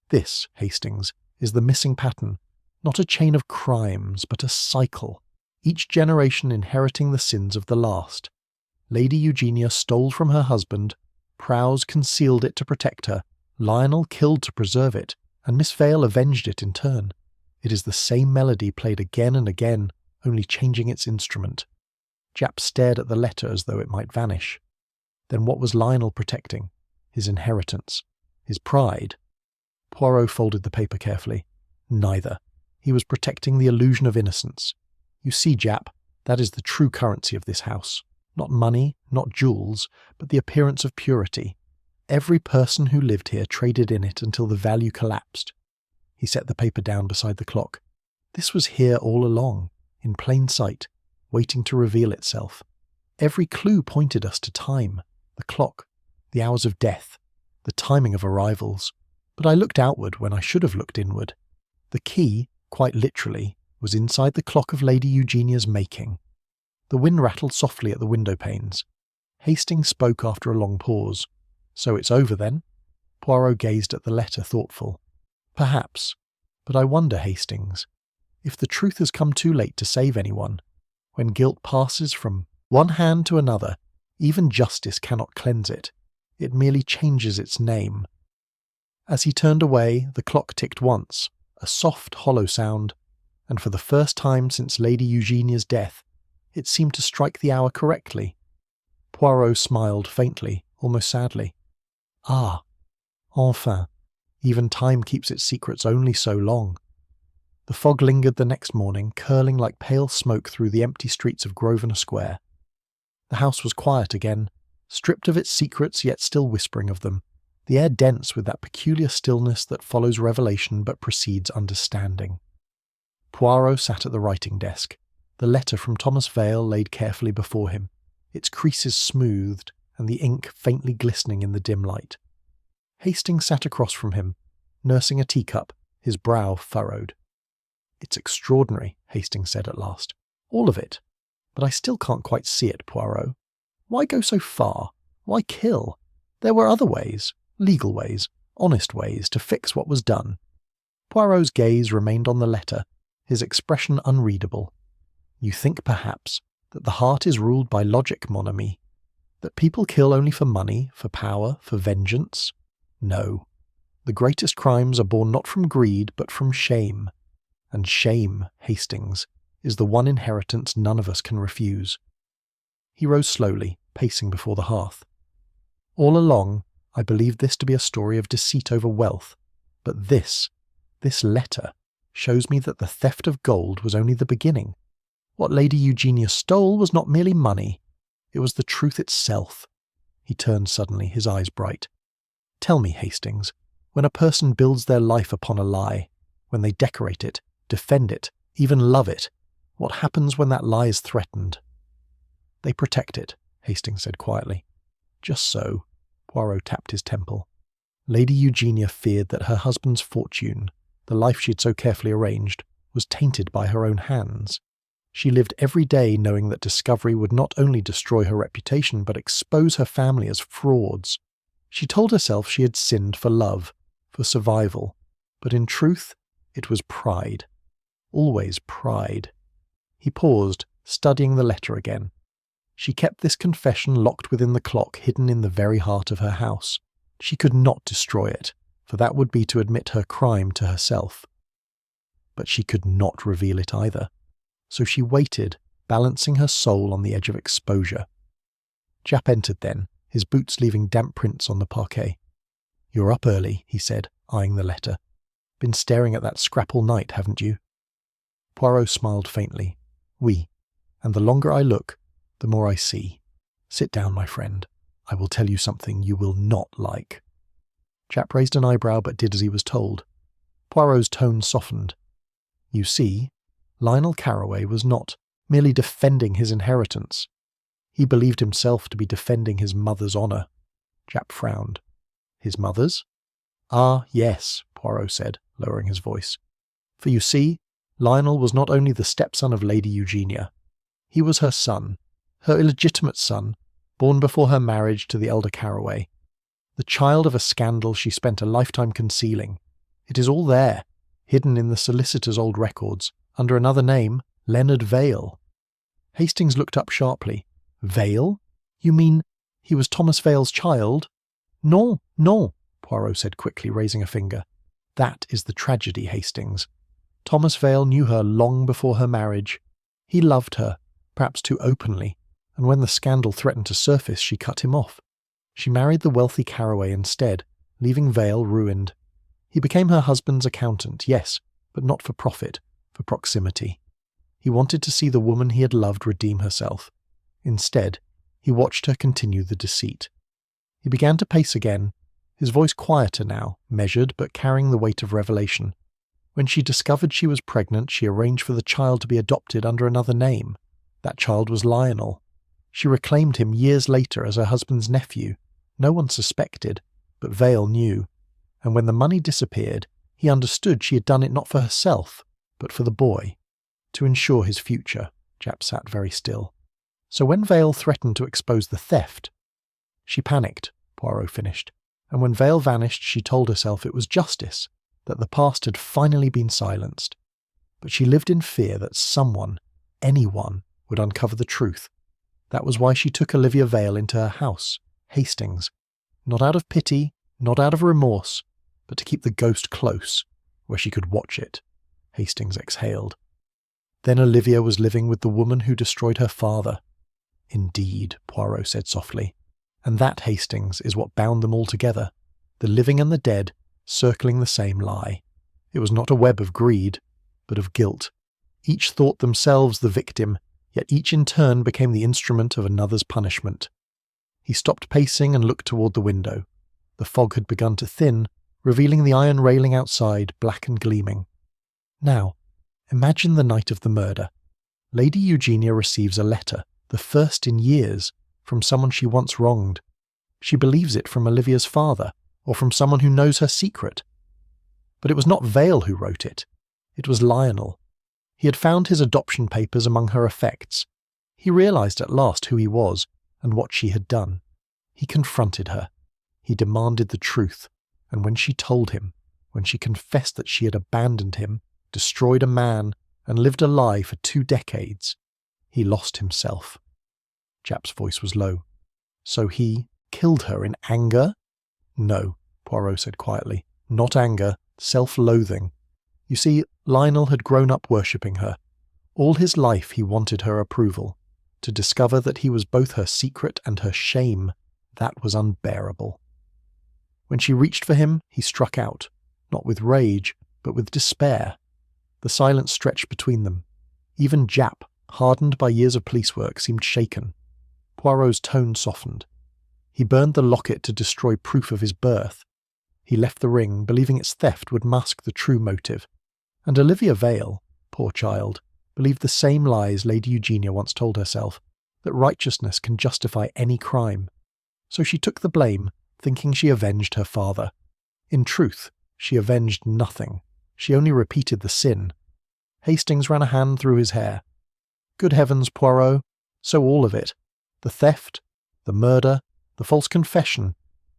This, Hastings, is the missing pattern, not a chain of crimes, but a cycle, each generation inheriting the sins of the last. Lady Eugenia stole from her husband, Prowse concealed it to protect her, Lionel killed to preserve it, and Miss Vale avenged it in turn. It is the same melody played again and again, only changing its instrument. Japp stared at the letter as though it might vanish. Then what was Lionel protecting? His inheritance? His pride? Poirot folded the paper carefully. Neither. He was protecting the illusion of innocence. You see, Japp, that is the true currency of this house. Not money, not jewels, but the appearance of purity. Every person who lived here traded in it until the value collapsed. He set the paper down beside the clock. This was here all along, in plain sight, waiting to reveal itself. Every clue pointed us to time, the clock, the hours of death, the timing of arrivals. But I looked outward when I should have looked inward. The key, quite literally, was inside the clock of Lady Eugenia's making. The wind rattled softly at the window panes. Hastings spoke after a long pause. So it's over then? Poirot gazed at the letter, thoughtful. Perhaps. But I wonder, Hastings, if the truth has come too late to save anyone. When guilt passes from one hand to another, even justice cannot cleanse it. It merely changes its name. As he turned away, the clock ticked once, a soft, hollow sound, and for the first time since Lady Eugenia's death, it seemed to strike the hour correctly. Poirot smiled faintly, almost sadly. Ah, enfin, even time keeps its secrets only so long. The fog lingered the next morning, curling like pale smoke through the empty streets of Grosvenor Square. The house was quiet again, stripped of its secrets yet still whispering of them, the air dense with that peculiar stillness that follows revelation but precedes understanding. Poirot sat at the writing desk, the letter from Thomas Vale laid carefully before him, its creases smoothed and the ink faintly glistening in the dim light. Hastings sat across from him, nursing a teacup, his brow furrowed. "It's extraordinary," Hastings said at last. "All of it. But I still can't quite see it, Poirot. Why go so far? Why kill? There were other ways, legal ways, honest ways, to fix what was done." Poirot's gaze remained on the letter, his expression unreadable. "You think, perhaps, that the heart is ruled by logic, mon ami? That people kill only for money, for power, for vengeance? No. The greatest crimes are born not from greed, but from shame. And shame, Hastings, is the one inheritance none of us can refuse." He rose slowly, pacing before the hearth. "All along, I believed this to be a story of deceit over wealth, but this letter, shows me that the theft of gold was only the beginning. What Lady Eugenia stole was not merely money, it was the truth itself." He turned suddenly, his eyes bright. "Tell me, Hastings, when a person builds their life upon a lie, when they decorate it, defend it, even love it, what happens when that lie is threatened?" "They protect it," Hastings said quietly. "Just so." Poirot tapped his temple. "Lady Eugenia feared that her husband's fortune, the life she had so carefully arranged, was tainted by her own hands. She lived every day knowing that discovery would not only destroy her reputation but expose her family as frauds. She told herself she had sinned for love, for survival, but in truth, it was pride. Always pride." He paused, studying the letter again. She kept this confession locked within the clock hidden in the very heart of her house. She could not destroy it, for that would be to admit her crime to herself. But she could not reveal it either. So she waited, balancing her soul on the edge of exposure. Japp entered then, his boots leaving damp prints on the parquet. "You're up early," he said, eyeing the letter. "Been staring at that scrap all night, haven't you?" Poirot smiled faintly. "Oui, and the longer I look, the more I see. Sit down, my friend. I will tell you something you will not like." Japp raised an eyebrow but did as he was told. Poirot's tone softened. "You see, Lionel Carroway was not merely defending his inheritance. He believed himself to be defending his mother's honour." Japp frowned. "His mother's?" "Ah, yes," Poirot said, lowering his voice. "For you see, Lionel was not only the stepson of Lady Eugenia. He was her son, her illegitimate son, born before her marriage to the elder Carroway. The child of a scandal she spent a lifetime concealing. It is all there, hidden in the solicitor's old records, under another name, Leonard Vale." Hastings looked up sharply. "Vale? You mean he was Thomas Vale's child?" "Non, non," Poirot said quickly, raising a finger. "That is the tragedy, Hastings. Thomas Vale knew her long before her marriage. He loved her, perhaps too openly, and when the scandal threatened to surface, she cut him off. She married the wealthy Carroway instead, leaving Vale ruined. He became her husband's accountant, yes, but not for profit, for proximity. He wanted to see the woman he had loved redeem herself. Instead, he watched her continue the deceit. He began to pace again, his voice quieter now, measured but carrying the weight of revelation. When she discovered she was pregnant, she arranged for the child to be adopted under another name. That child was Lionel. She reclaimed him years later as her husband's nephew. No one suspected, but Vale knew. And when the money disappeared, he understood she had done it not for herself, but for the boy. To ensure his future. Japp sat very still. So when Vale threatened to expose the theft, she panicked, Poirot finished, and when Vale vanished she told herself it was justice, that the past had finally been silenced. But she lived in fear that someone, anyone, would uncover the truth. That was why she took Olivia Vale into her house, Hastings, not out of pity, not out of remorse, but to keep the ghost close, where she could watch it. Hastings exhaled. Then Olivia was living with the woman who destroyed her father. Indeed, Poirot said softly, and that, Hastings, is what bound them all together, the living and the dead, circling the same lie. It was not a web of greed, but of guilt. Each thought themselves the victim, yet each in turn became the instrument of another's punishment. He stopped pacing and looked toward the window. The fog had begun to thin, revealing the iron railing outside, black and gleaming. Now, imagine the night of the murder. Lady Eugenia receives a letter, the first in years, from someone she once wronged. She believes it from Olivia's father, or from someone who knows her secret. But it was not Vale who wrote it. It was Lionel. He had found his adoption papers among her effects. He realized at last who he was and what she had done. He confronted her. He demanded the truth, and when she told him, when she confessed that she had abandoned him, destroyed a man, and lived a lie for 2 decades, he lost himself. Japp's voice was low. So he killed her in anger? No, Poirot said quietly. Not anger, self-loathing. You see, Lionel had grown up worshipping her. All his life he wanted her approval. To discover that he was both her secret and her shame, that was unbearable. When she reached for him, he struck out, not with rage, but with despair. The silence stretched between them. Even Japp, hardened by years of police work, seemed shaken. Poirot's tone softened. He burned the locket to destroy proof of his birth. He left the ring, believing its theft would mask the true motive. And Olivia Vale, poor child, believed the same lies Lady Eugenia once told herself, that righteousness can justify any crime. So she took the blame, thinking she avenged her father. In truth, she avenged nothing. She only repeated the sin. Hastings ran a hand through his hair. Good heavens, Poirot, so all of it. The theft, the murder, the false confession,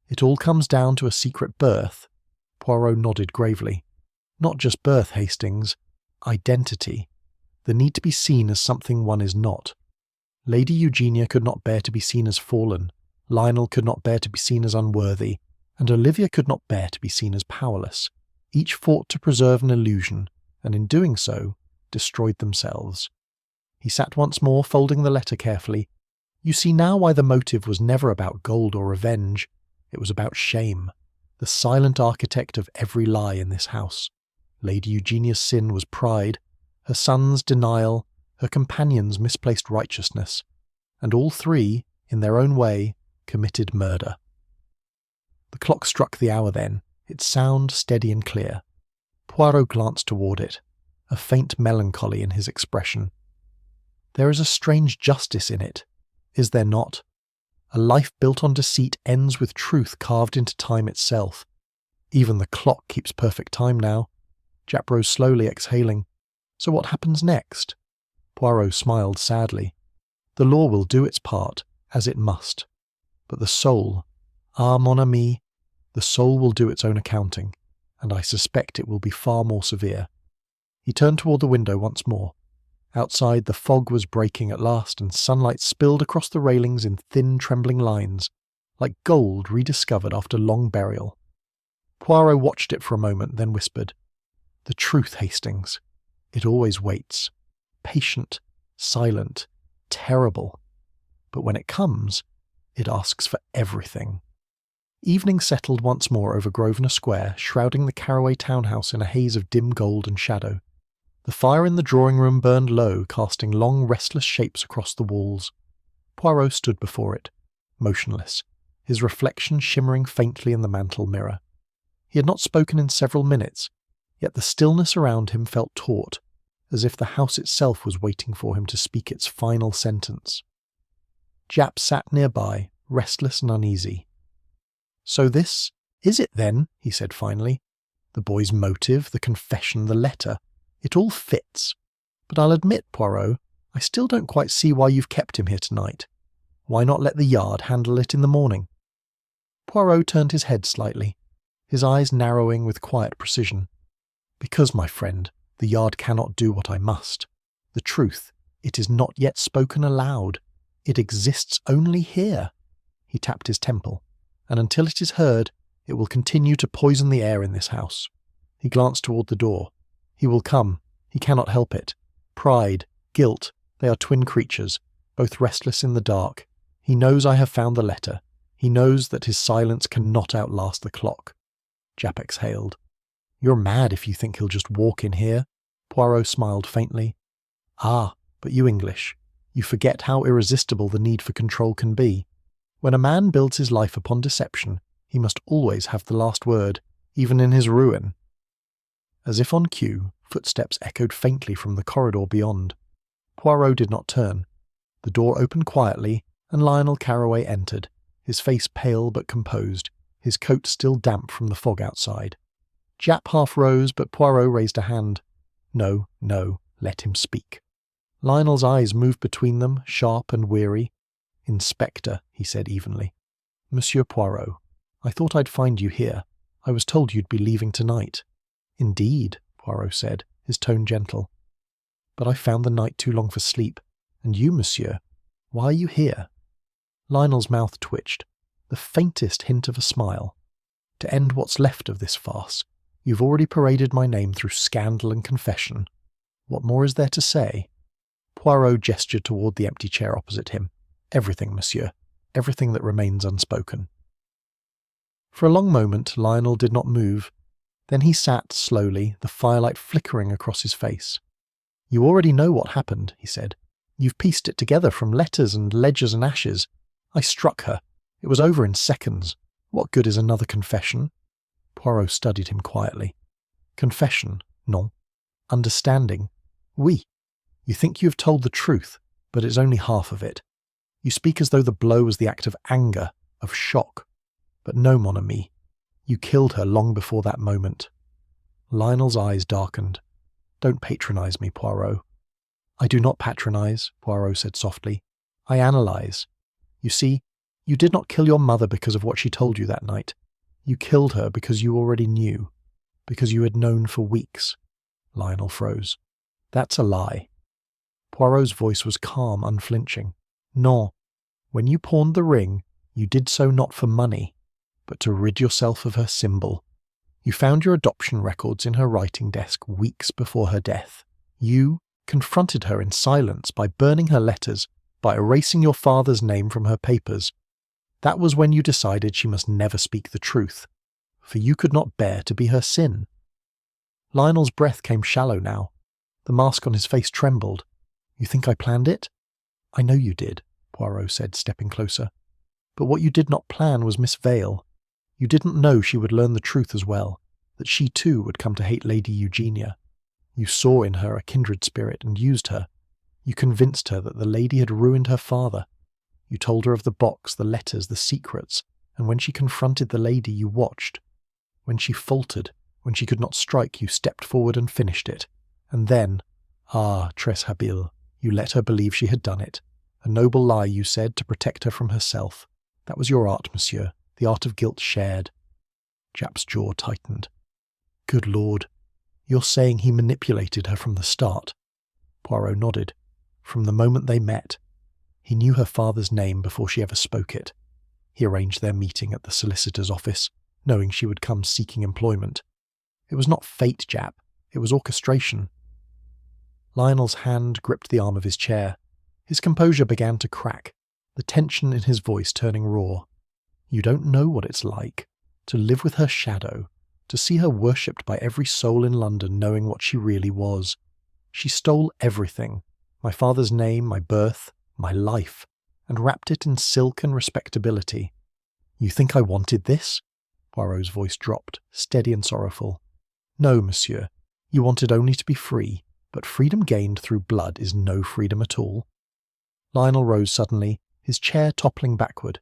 it all comes down to a secret birth. Poirot nodded gravely. Not just birth, Hastings. Identity. The need to be seen as something one is not. Lady Eugenia could not bear to be seen as fallen. Lionel could not bear to be seen as unworthy. And Olivia could not bear to be seen as powerless. Each fought to preserve an illusion, and in doing so, destroyed themselves. He sat once more, folding the letter carefully. You see now why the motive was never about gold or revenge. It was about shame, the silent architect of every lie in this house. Lady Eugenia's sin was pride, her son's denial, her companion's misplaced righteousness, and all three, in their own way, committed murder. The clock struck the hour then, its sound steady and clear. Poirot glanced toward it, a faint melancholy in his expression. There is a strange justice in it, is there not? A life built on deceit ends with truth carved into time itself. Even the clock keeps perfect time now. Japp rose slowly, exhaling. So what happens next? Poirot smiled sadly. The law will do its part, as it must. But the soul, ah, mon ami, the soul will do its own accounting, and I suspect it will be far more severe. He turned toward the window once more. Outside, the fog was breaking at last, and sunlight spilled across the railings in thin, trembling lines, like gold rediscovered after long burial. Poirot watched it for a moment, then whispered, The truth, Hastings. It always waits. Patient, silent, terrible. but when it comes, it asks for everything. Evening settled once more over Grosvenor Square, shrouding the Carroway townhouse in a haze of dim gold and shadow. The fire in the drawing-room burned low, casting long, restless shapes across the walls. Poirot stood before it, motionless, his reflection shimmering faintly in the mantel mirror. He had not spoken in several minutes, yet the stillness around him felt taut, as if the house itself was waiting for him to speak its final sentence. Japp sat nearby, restless and uneasy. "So this is it then," he said finally. "The boy's motive, the confession, the letter. It all fits. But I'll admit, Poirot, I still don't quite see why you've kept him here tonight. Why not let the Yard handle it in the morning?" Poirot turned his head slightly, his eyes narrowing with quiet precision. "Because, my friend, the Yard cannot do what I must. The truth, it is not yet spoken aloud. It exists only here." He tapped his temple. "And until it is heard, it will continue to poison the air in this house." He glanced toward the door. "He will come. He cannot help it. Pride, guilt, they are twin creatures, both restless in the dark. He knows I have found the letter. He knows that his silence cannot outlast the clock." Japp exhaled. "You're mad if you think he'll just walk in here." Poirot smiled faintly. "Ah, but you English, you forget how irresistible the need for control can be. When a man builds his life upon deception, he must always have the last word, even in his ruin." As if on cue, footsteps echoed faintly from the corridor beyond. Poirot did not turn. The door opened quietly, and Lionel Carroway entered, his face pale but composed, his coat still damp from the fog outside. Japp half rose, but Poirot raised a hand. "No, no, let him speak." Lionel's eyes moved between them, sharp and weary. "Inspector," he said evenly. "Monsieur Poirot, I thought I'd find you here. I was told you'd be leaving tonight." "Indeed," Poirot said, his tone gentle. "But I found the night too long for sleep. And you, monsieur, why are you here?" Lionel's mouth twitched, the faintest hint of a smile. "To end what's left of this farce, you've already paraded my name through scandal and confession. What more is there to say?" Poirot gestured toward the empty chair opposite him. "Everything, monsieur. Everything that remains unspoken." For a long moment, Lionel did not move. Then he sat slowly, the firelight flickering across his face. "You already know what happened," he said. "You've pieced it together from letters and ledgers and ashes. I struck her. It was over in seconds. What good is another confession?" Poirot studied him quietly. "Confession, non. Understanding, oui. You think you have told the truth, but it's only half of it. You speak as though the blow was the act of anger, of shock. But no, mon ami. You killed her long before that moment." Lionel's eyes darkened. "Don't patronize me, Poirot." "I do not patronize," Poirot said softly. "I analyze. You see, you did not kill your mother because of what she told you that night. You killed her because you already knew, because you had known for weeks." Lionel froze. "That's a lie." Poirot's voice was calm, unflinching. "Non. When you pawned the ring, you did so not for money, but to rid yourself of her symbol. You found your adoption records in her writing desk weeks before her death. You confronted her in silence by burning her letters, by erasing your father's name from her papers. That was when you decided she must never speak the truth, for you could not bear to be her sin." Lionel's breath came shallow now. The mask on his face trembled. "You think I planned it?" "I know you did," Poirot said, stepping closer. "But what you did not plan was Miss Vale. You didn't know she would learn the truth as well, that she too would come to hate Lady Eugenia. You saw in her a kindred spirit and used her. You convinced her that the lady had ruined her father. You told her of the box, the letters, the secrets, and when she confronted the lady, you watched. When she faltered, when she could not strike, you stepped forward and finished it. And then, ah, très habile, you let her believe she had done it. A noble lie, you said, to protect her from herself. That was your art, monsieur, the art of guilt shared." Japp's jaw tightened. "Good Lord, you're saying he manipulated her from the start?" Poirot nodded. "From the moment they met. He knew her father's name before she ever spoke it. He arranged their meeting at the solicitor's office, knowing she would come seeking employment. It was not fate, Japp. It was orchestration." Lionel's hand gripped the arm of his chair. His composure began to crack. the tension in his voice turning raw. "You don't know what it's like to live with her shadow, to see her worshipped by every soul in London knowing what she really was. She stole everything, my father's name, my birth, my life, and wrapped it in silk and respectability. You think I wanted this?" Poirot's voice dropped, steady and sorrowful. "No, monsieur. You wanted only to be free, but freedom gained through blood is no freedom at all." Lionel rose suddenly, his chair toppling backward.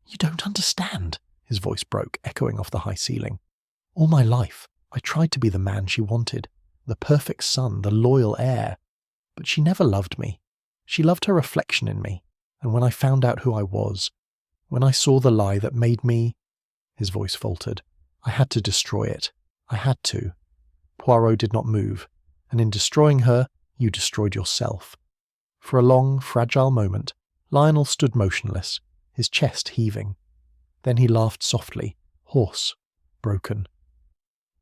"You don't understand," his voice broke, echoing off the high ceiling. "All my life, I tried to be the man she wanted, the perfect son, the loyal heir. But she never loved me. She loved her reflection in me, and when I found out who I was, when I saw the lie that made me—" His voice faltered. "I had to destroy it. I had to." Poirot did not move, and in destroying her, you destroyed yourself. For a long, fragile moment, Lionel stood motionless, his chest heaving. Then he laughed softly, hoarse, broken.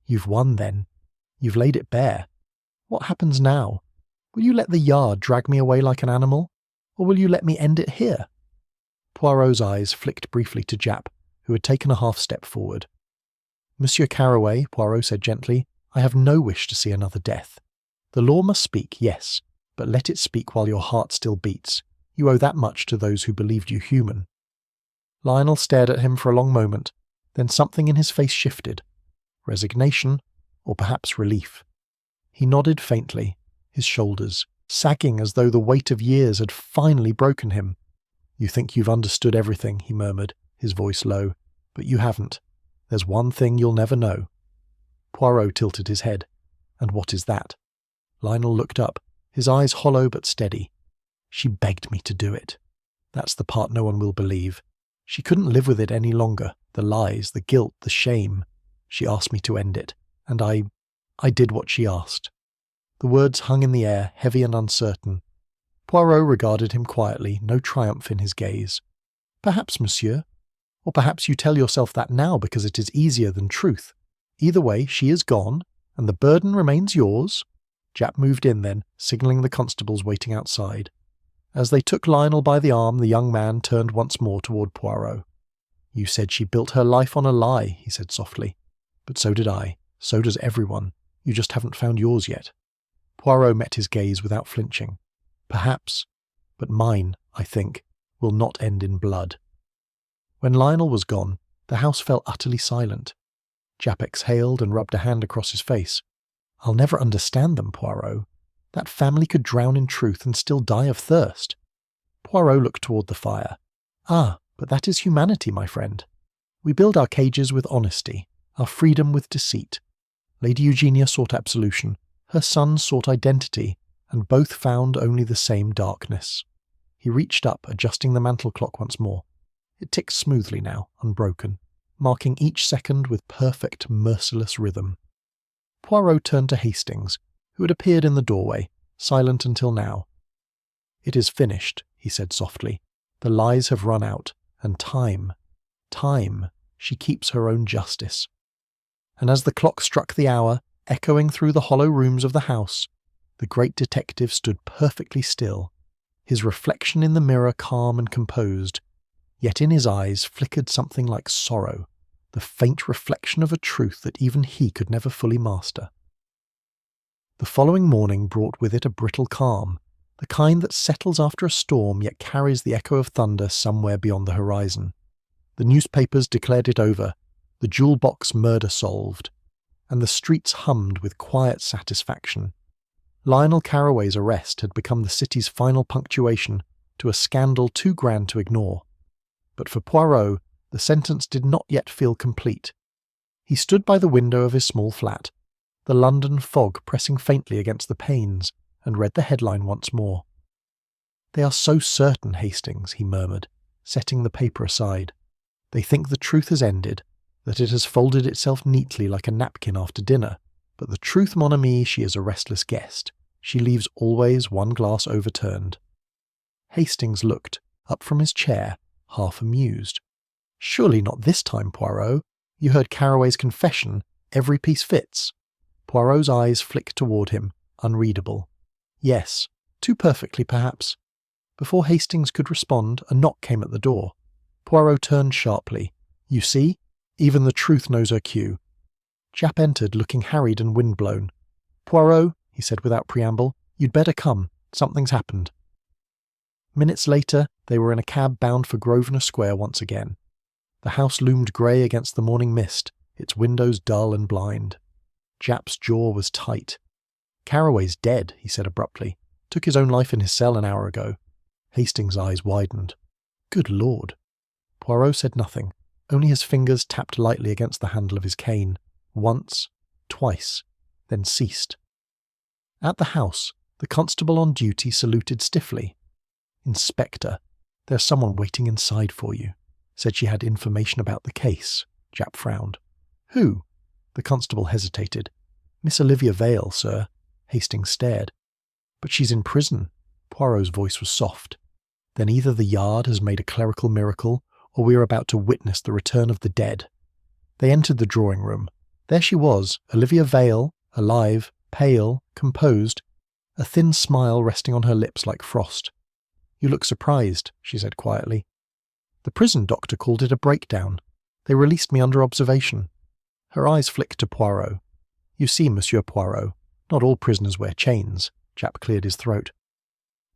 "You've won, then. You've laid it bare. What happens now? Will you let the Yard drag me away like an animal, or will you let me end it here?" Poirot's eyes flicked briefly to Japp, who had taken a half-step forward. "Monsieur Carroway," Poirot said gently, "I have no wish to see another death. The law must speak, yes, but let it speak while your heart still beats. You owe that much to those who believed you human." Lionel stared at him for a long moment, then something in his face shifted. Resignation, or perhaps relief. He nodded faintly, his shoulders sagging as though the weight of years had finally broken him. "You think you've understood everything," he murmured, his voice low, "but you haven't. There's one thing you'll never know." Poirot tilted his head. "And what is that?" Lionel looked up, his eyes hollow but steady. "She begged me to do it. That's the part no one will believe. She couldn't live with it any longer, the lies, the guilt, the shame. She asked me to end it, and I did what she asked." The words hung in the air, heavy and uncertain. Poirot regarded him quietly, no triumph in his gaze. "Perhaps, monsieur. Or perhaps you tell yourself that now because it is easier than truth. Either way, she is gone, and the burden remains yours." Japp moved in then, signalling the constables waiting outside. As they took Lionel by the arm, the young man turned once more toward Poirot. "You said she built her life on a lie," he said softly. "But so did I. So does everyone. You just haven't found yours yet." Poirot met his gaze without flinching. "Perhaps, but mine, I think, will not end in blood." When Lionel was gone, the house fell utterly silent. Japp exhaled and rubbed a hand across his face. "I'll never understand them, Poirot. That family could drown in truth and still die of thirst." Poirot looked toward the fire. "Ah, but that is humanity, my friend. We build our cages with honesty, our freedom with deceit. Lady Eugenia sought absolution, her son sought identity, and both found only the same darkness." He reached up, adjusting the mantel clock once more. It ticked smoothly now, unbroken, marking each second with perfect, merciless rhythm. Poirot turned to Hastings, who had appeared in the doorway, silent until now. "It is finished," he said softly. "The lies have run out, and time, she keeps her own justice." And as the clock struck the hour, echoing through the hollow rooms of the house, the great detective stood perfectly still, his reflection in the mirror calm and composed, yet in his eyes flickered something like sorrow, the faint reflection of a truth that even he could never fully master. The following morning brought with it a brittle calm, the kind that settles after a storm yet carries the echo of thunder somewhere beyond the horizon. The newspapers declared it over, the jewel box murder solved, and the streets hummed with quiet satisfaction. Lionel Carroway's arrest had become the city's final punctuation to a scandal too grand to ignore. But for Poirot, the sentence did not yet feel complete. He stood by the window of his small flat, the London fog pressing faintly against the panes, and read the headline once more. "They are so certain, Hastings," he murmured, setting the paper aside. "They think the truth has ended, that it has folded itself neatly like a napkin after dinner. But the truth, mon ami, she is a restless guest. She leaves always one glass overturned." Hastings looked, up from his chair, half amused. "Surely not this time, Poirot. You heard Carroway's confession. Every piece fits." Poirot's eyes flicked toward him, unreadable. "Yes, too perfectly perhaps. Before Hastings could respond, a knock came at the door. Poirot turned sharply. "You see? Even the truth knows her cue." Japp entered, looking harried and windblown. "Poirot," he said without preamble, "you'd better come. Something's happened." Minutes later, they were in a cab bound for Grosvenor Square once again. The house loomed grey against the morning mist, its windows dull and blind. Japp's jaw was tight. "Carraway's dead," he said abruptly. "Took his own life in his cell an hour ago." Hastings' eyes widened. "Good Lord." Poirot said nothing. Only his fingers tapped lightly against the handle of his cane. Once, twice, then ceased. At the house, the constable on duty saluted stiffly. "Inspector, there's someone waiting inside for you. Said she had information about the case." Japp frowned. "Who?" The constable hesitated. "Miss Olivia Vale, sir." Hastings stared. "But she's in prison." Poirot's voice was soft. "Then either the Yard has made a clerical miracle, or we are about to witness the return of the dead." They entered the drawing room. There she was, Olivia Vale, alive, pale, composed, a thin smile resting on her lips like frost. "You look surprised," she said quietly. "The prison doctor called it a breakdown. They released me under observation." Her eyes flicked to Poirot. "You see, Monsieur Poirot, not all prisoners wear chains." Japp cleared his throat.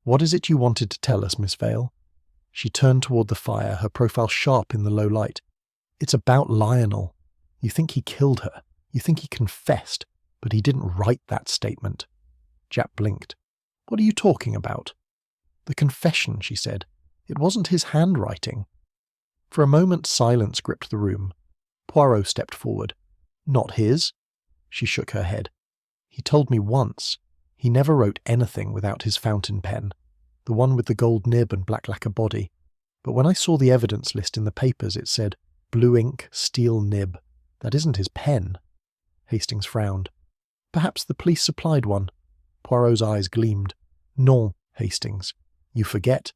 "What is it you wanted to tell us, Miss Vale?" She turned toward the fire, her profile sharp in the low light. "It's about Lionel. You think he killed her. You think he confessed, but he didn't write that statement." Japp blinked. "What are you talking about?" "The confession," she said. "It wasn't his handwriting." For a moment silence gripped the room. Poirot stepped forward. "Not his?" She shook her head. "He told me once. He never wrote anything without his fountain pen, the one with the gold nib and black lacquer body. But when I saw the evidence list in the papers, it said, blue ink, steel nib. That isn't his pen." Hastings frowned. "Perhaps the police supplied one." Poirot's eyes gleamed. "Non, Hastings. You forget.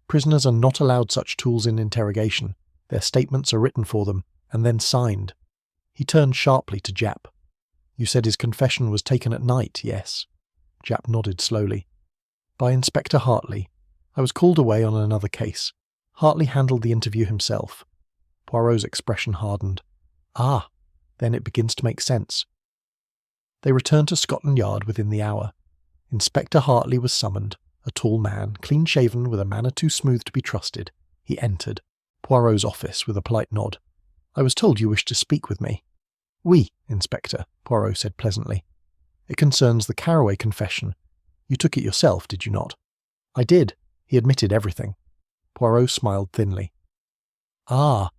Prisoners are not allowed such tools in interrogation. Their statements are written for them, and then signed." He turned sharply to Japp. "You said his confession was taken at night, yes?" Japp nodded slowly. "By Inspector Hartley. I was called away on another case. Hartley handled the interview himself." Poirot's expression hardened. "Ah, then it begins to make sense." They returned to Scotland Yard within the hour. Inspector Hartley was summoned, a tall man, clean-shaven with a manner too smooth to be trusted. He entered Poirot's office with a polite nod. "I was told you wished to speak with me." "Oui, Inspector," Poirot said pleasantly. "It concerns the Carraway confession. You took it yourself, did you not?" "I did. He admitted everything." Poirot smiled thinly. "Ah,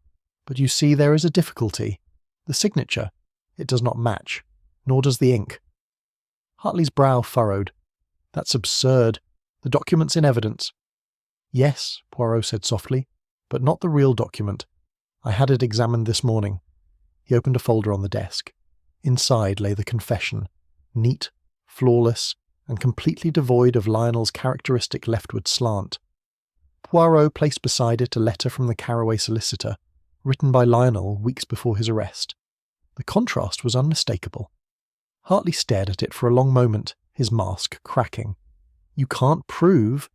but you see there is a difficulty. The signature. It does not match, nor does the ink." Hartley's brow furrowed. "That's absurd. The document's in evidence." "Yes," Poirot said softly, "but not the real document. I had it examined this morning." He opened a folder on the desk. Inside lay the confession, neat, flawless, and completely devoid of Lionel's characteristic leftward slant. Poirot placed beside it a letter from the Carraway solicitor, written by Lionel weeks before his arrest. The contrast was unmistakable. Hartley stared at it for a long moment, his mask cracking. "You can't prove—"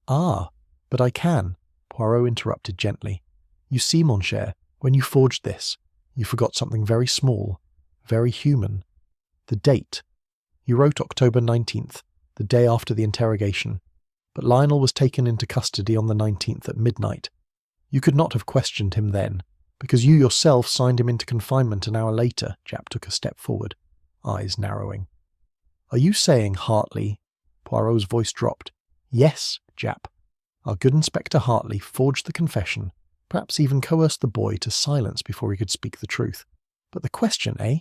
"Ah, but I can," Poirot interrupted gently. "You see, mon cher, when you forged this, you forgot something very small, very human. The date. You wrote October 19th, the day after the interrogation, but Lionel was taken into custody on the 19th at midnight. You could not have questioned him then, because you yourself signed him into confinement an hour later." Japp took a step forward, eyes narrowing. "Are you saying, Hartley—" Poirot's voice dropped. "Yes, Japp. Our good Inspector Hartley forged the confession, perhaps even coerced the boy to silence before he could speak the truth. But the question, eh?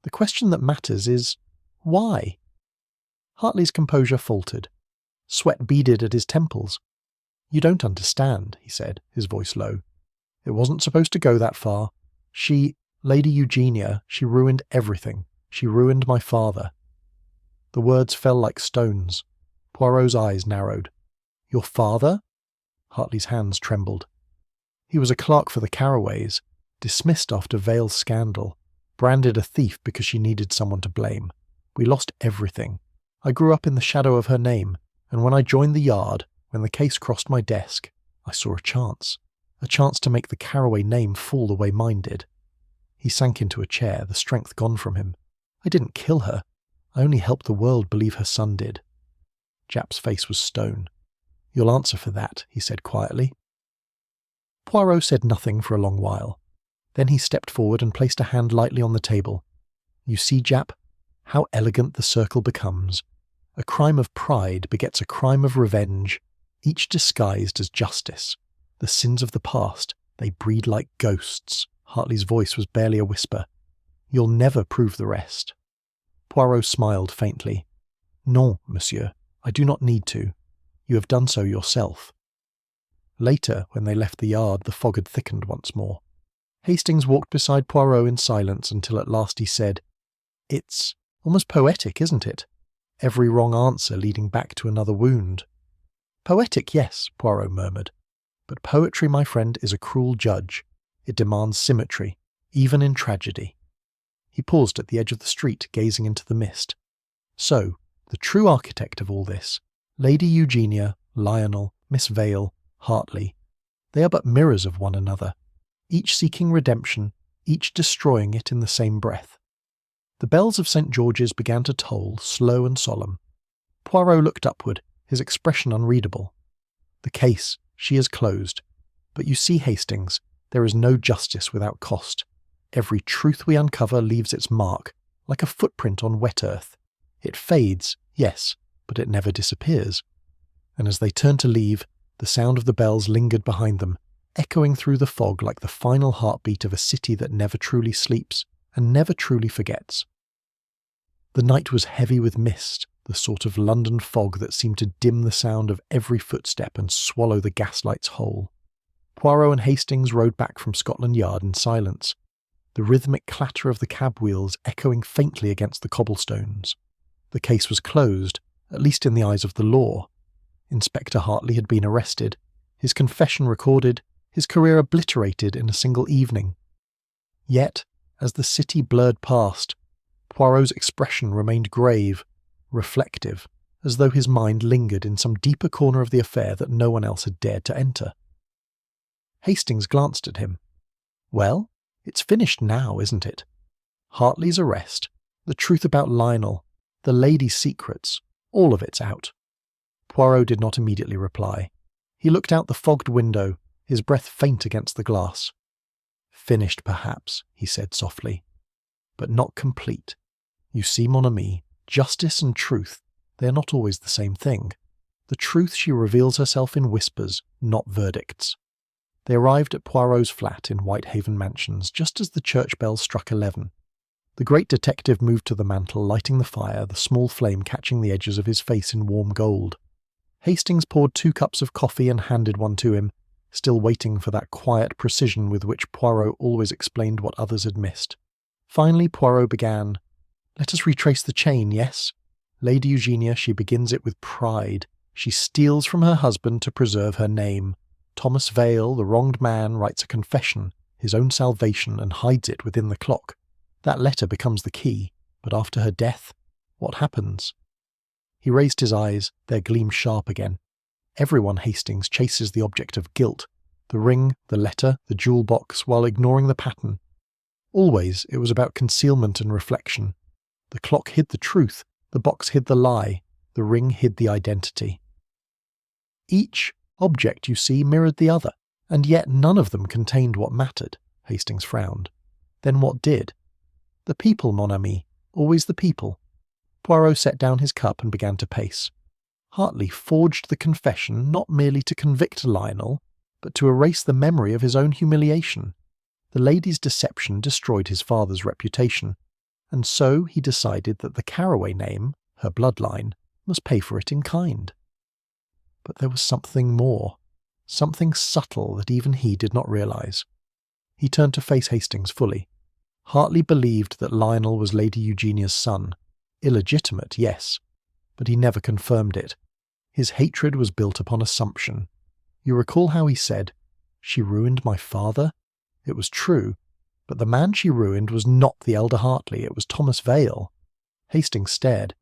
The question that matters is, why?" Hartley's composure faltered. Sweat beaded at his temples. "You don't understand," he said, his voice low. "It wasn't supposed to go that far. Lady Eugenia, she ruined everything. She ruined my father." The words fell like stones. Poirot's eyes narrowed. "Your father?" Hartley's hands trembled. "He was a clerk for the Carraways, dismissed after Vale's scandal, branded a thief because she needed someone to blame. We lost everything. I grew up in the shadow of her name, and when I joined the Yard, when the case crossed my desk, I saw a chance to make the Carroway name fall the way mine did. He sank into a chair, the strength gone from him. I didn't kill her. I only helped the world believe her son did. Japp's face was stone. You'll answer for that, he said quietly. Poirot said nothing for a long while. Then he stepped forward and placed a hand lightly on the table. You see, Japp, how elegant the circle becomes. A crime of pride begets a crime of revenge, each disguised as justice. The sins of the past, they breed like ghosts. Hartley's voice was barely a whisper. You'll never prove the rest. Poirot smiled faintly. Non, monsieur, I do not need to. You have done so yourself. Later, when they left the yard, the fog had thickened once more. Hastings walked beside Poirot in silence until at last he said, It's almost poetic, isn't it? Every wrong answer leading back to another wound. Poetic, yes, Poirot murmured. But poetry, my friend, is a cruel judge. It demands symmetry, even in tragedy. He paused at the edge of the street, gazing into the mist. So, the true architect of all this, Lady Eugenia, Lionel, Miss Vale, Hartley, they are but mirrors of one another, each seeking redemption, each destroying it in the same breath. The bells of St. George's began to toll, slow and solemn. Poirot looked upward, his expression unreadable. The case, she is closed. But you see, Hastings, there is no justice without cost. Every truth we uncover leaves its mark, like a footprint on wet earth. It fades, yes, but it never disappears. And as they turned to leave, the sound of the bells lingered behind them, echoing through the fog like the final heartbeat of a city that never truly sleeps and never truly forgets. The night was heavy with mist, the sort of London fog that seemed to dim the sound of every footstep and swallow the gaslights whole. Poirot and Hastings rode back from Scotland Yard in silence, the rhythmic clatter of the cab wheels echoing faintly against the cobblestones. The case was closed, at least in the eyes of the law. Inspector Hartley had been arrested, his confession recorded, his career obliterated in a single evening. Yet, as the city blurred past, Poirot's expression remained grave, reflective, as though his mind lingered in some deeper corner of the affair that no one else had dared to enter. Hastings glanced at him. Well, it's finished now, isn't it? Hartley's arrest, the truth about Lionel, the lady's secrets, all of it's out. Poirot did not immediately reply. He looked out the fogged window, his breath faint against the glass. Finished, perhaps, he said softly, but not complete. You see, mon ami, justice and truth, they are not always the same thing. The truth, she reveals herself in whispers, not verdicts. They arrived at Poirot's flat in Whitehaven Mansions just as the church bells struck 11. The great detective moved to the mantel, lighting the fire, the small flame catching the edges of his face in warm gold. Hastings poured 2 cups of coffee and handed one to him, still waiting for that quiet precision with which Poirot always explained what others had missed. Finally, Poirot began, Let us retrace the chain, yes? Lady Eugenia, she begins it with pride. She steals from her husband to preserve her name. Thomas Vale, the wronged man, writes a confession, his own salvation, and hides it within the clock. That letter becomes the key, but after her death, what happens? He raised his eyes, their gleam sharp again. Everyone, Hastings, chases the object of guilt, the ring, the letter, the jewel box, while ignoring the pattern. Always it was about concealment and reflection. The clock hid the truth, the box hid the lie, the ring hid the identity. Each object, you see, mirrored the other, and yet none of them contained what mattered. Hastings frowned. Then what did? The people, mon ami, always the people. Poirot set down his cup and began to pace. Hartley forged the confession not merely to convict Lionel, but to erase the memory of his own humiliation. The lady's deception destroyed his father's reputation, and so he decided that the Carroway name, her bloodline, must pay for it in kind. But there was something more, something subtle that even he did not realize. He turned to face Hastings fully. Hartley believed that Lionel was Lady Eugenia's son. Illegitimate, yes, but he never confirmed it. His hatred was built upon assumption. You recall how he said, She ruined my father? It was true, but the man she ruined was not the elder Hartley, it was Thomas Vale. Hastings stared.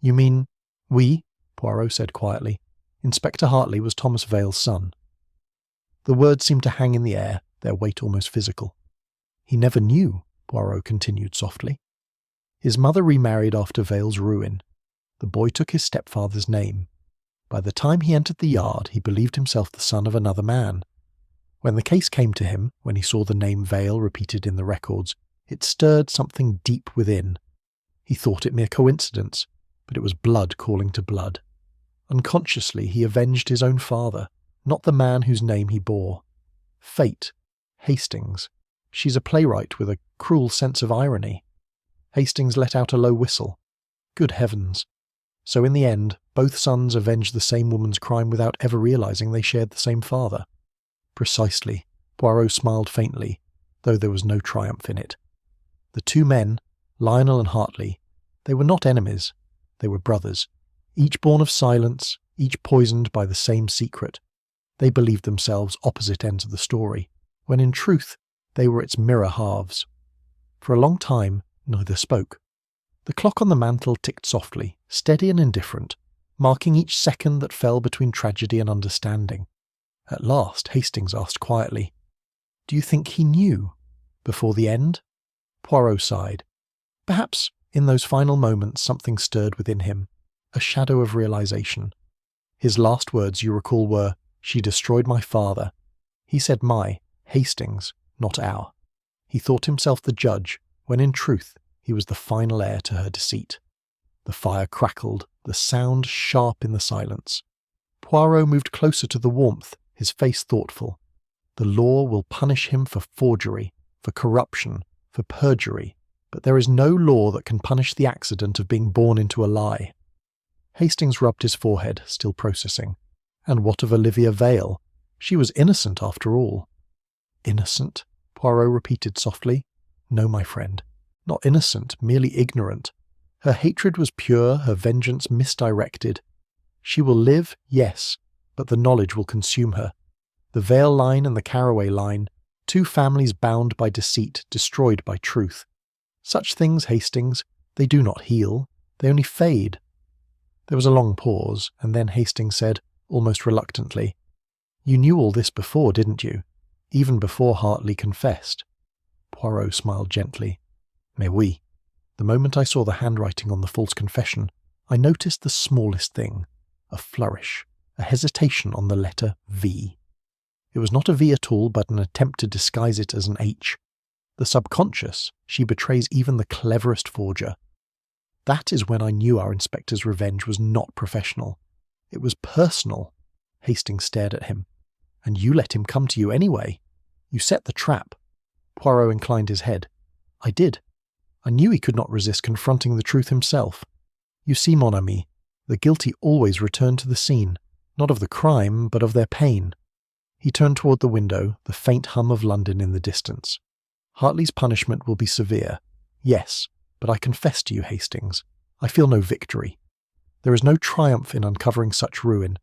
You mean, we? Poirot said quietly. Inspector Hartley was Thomas Vale's son. The words seemed to hang in the air, their weight almost physical. He never knew, Poirot continued softly. His mother remarried after Vale's ruin. The boy took his stepfather's name. By the time he entered the yard, he believed himself the son of another man. When the case came to him, when he saw the name Vale repeated in the records, it stirred something deep within. He thought it mere coincidence, but it was blood calling to blood. Unconsciously, he avenged his own father, not the man whose name he bore. Fate. Hastings. She's a playwright with a cruel sense of irony. Hastings let out a low whistle. Good heavens. So in the end, both sons avenged the same woman's crime without ever realizing they shared the same father. Precisely. Poirot smiled faintly, though there was no triumph in it. The two men, Lionel and Hartley, they were not enemies. They were brothers, each born of silence, each poisoned by the same secret. They believed themselves opposite ends of the story, when in truth they were its mirror halves. For a long time, neither spoke. The clock on the mantel ticked softly, steady and indifferent, marking each second that fell between tragedy and understanding. At last, Hastings asked quietly, "Do you think he knew? Before the end?" Poirot sighed. Perhaps, in those final moments, something stirred within him, a shadow of realization. His last words, you recall, were, "She destroyed my father." He said my, Hastings, not our. He thought himself the judge, when in truth he was the final heir to her deceit. The fire crackled, the sound sharp in the silence. Poirot moved closer to the warmth, his face thoughtful. The law will punish him for forgery, for corruption, for perjury, but there is no law that can punish the accident of being born into a lie. Hastings rubbed his forehead, still processing. And what of Olivia Vale? She was innocent after all. Innocent? Poirot repeated softly. No, my friend. Not innocent, merely ignorant. Her hatred was pure, her vengeance misdirected. She will live, yes, but the knowledge will consume her. The Vale line and the Carraway line, two families bound by deceit, destroyed by truth. Such things, Hastings, they do not heal, they only fade. There was a long pause, and then Hastings said, almost reluctantly, "You knew all this before, didn't you? Even before Hartley confessed." Poirot smiled gently. "Mais oui. The moment I saw the handwriting on the false confession, I noticed the smallest thing, a flourish, a hesitation on the letter V. It was not a V at all, but an attempt to disguise it as an H. The subconscious, she betrays even the cleverest forger. That is when I knew our inspector's revenge was not professional. It was personal." Hastings stared at him. "And you let him come to you anyway. You set the trap." Poirot inclined his head. "I did. I knew he could not resist confronting the truth himself. You see, mon ami, the guilty always return to the scene, not of the crime, but of their pain." He turned toward the window, the faint hum of London in the distance. "Hartley's punishment will be severe. Yes, but I confess to you, Hastings, I feel no victory. There is no triumph in uncovering such ruin.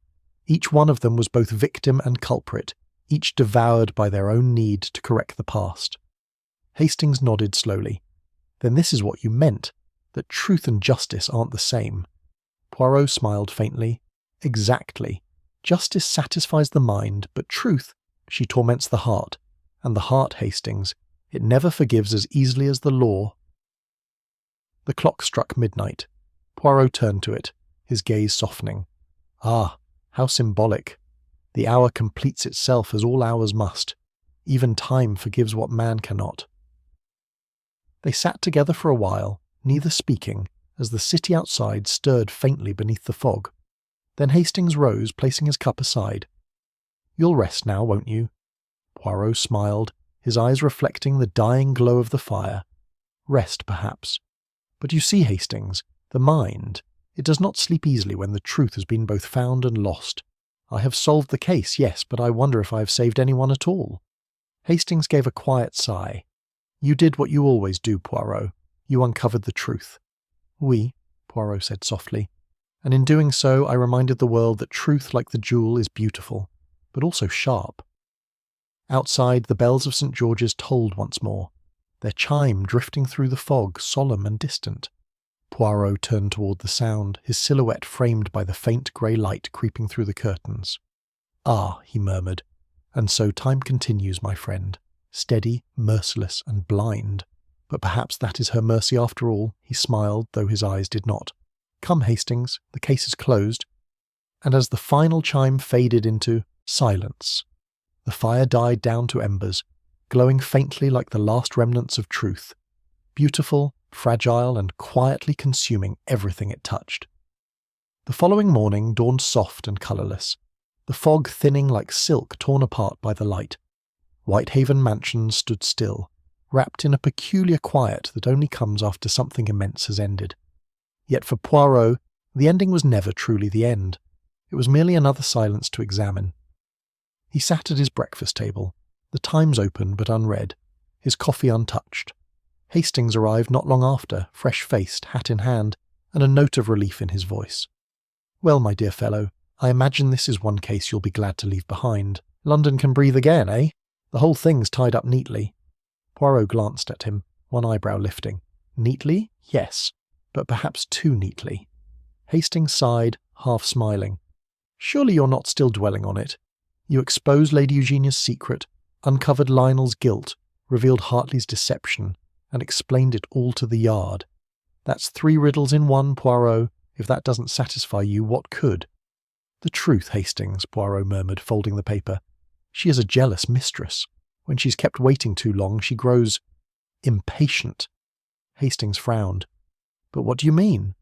Each one of them was both victim and culprit, each devoured by their own need to correct the past." Hastings nodded slowly. "Then this is what you meant, that truth and justice aren't the same." Poirot smiled faintly. "Exactly. Justice satisfies the mind, but truth, she torments the heart. And the heart, Hastings, it never forgives as easily as the law." The clock struck midnight. Poirot turned to it, his gaze softening. Ah, how symbolic. The hour completes itself as all hours must. Even time forgives what man cannot. They sat together for a while, neither speaking, as the city outside stirred faintly beneath the fog. Then Hastings rose, placing his cup aside. "You'll rest now, won't you?" Poirot smiled, his eyes reflecting the dying glow of the fire. "Rest, perhaps. But you see, Hastings, the mind, it does not sleep easily when the truth has been both found and lost. I have solved the case, yes, but I wonder if I have saved anyone at all." Hastings gave a quiet sigh. "You did what you always do, Poirot. You uncovered the truth." "Oui," Poirot said softly. "And in doing so, I reminded the world that truth, like the jewel, is beautiful, but also sharp." Outside, the bells of St. George's tolled once more, their chime drifting through the fog, solemn and distant. Poirot turned toward the sound, his silhouette framed by the faint grey light creeping through the curtains. "Ah," he murmured, "and so time continues, my friend, steady, merciless, and blind. But perhaps that is her mercy after all," he smiled, though his eyes did not. "Come, Hastings, the case is closed." And as the final chime faded into silence, the fire died down to embers, glowing faintly like the last remnants of truth, beautiful, fragile, and quietly consuming everything it touched. The following morning dawned soft and colourless, the fog thinning like silk torn apart by the light. Whitehaven Mansion stood still, wrapped in a peculiar quiet that only comes after something immense has ended. Yet for Poirot, the ending was never truly the end. It was merely another silence to examine. He sat at his breakfast table, the Times open but unread, his coffee untouched. Hastings arrived not long after, fresh-faced, hat in hand, and a note of relief in his voice. "Well, my dear fellow, I imagine this is one case you'll be glad to leave behind. London can breathe again, eh? The whole thing's tied up neatly." Poirot glanced at him, one eyebrow lifting. "Neatly? Yes, but perhaps too neatly." Hastings sighed, half smiling. "Surely you're not still dwelling on it? You exposed Lady Eugenia's secret, uncovered Lionel's guilt, revealed Hartley's deception, and explained it all to the Yard. That's 3 riddles in one, Poirot. If that doesn't satisfy you, what could?" "The truth, Hastings," Poirot murmured, folding the paper. "She is a jealous mistress. When she's kept waiting too long, she grows impatient." Hastings frowned. "But what do you mean?"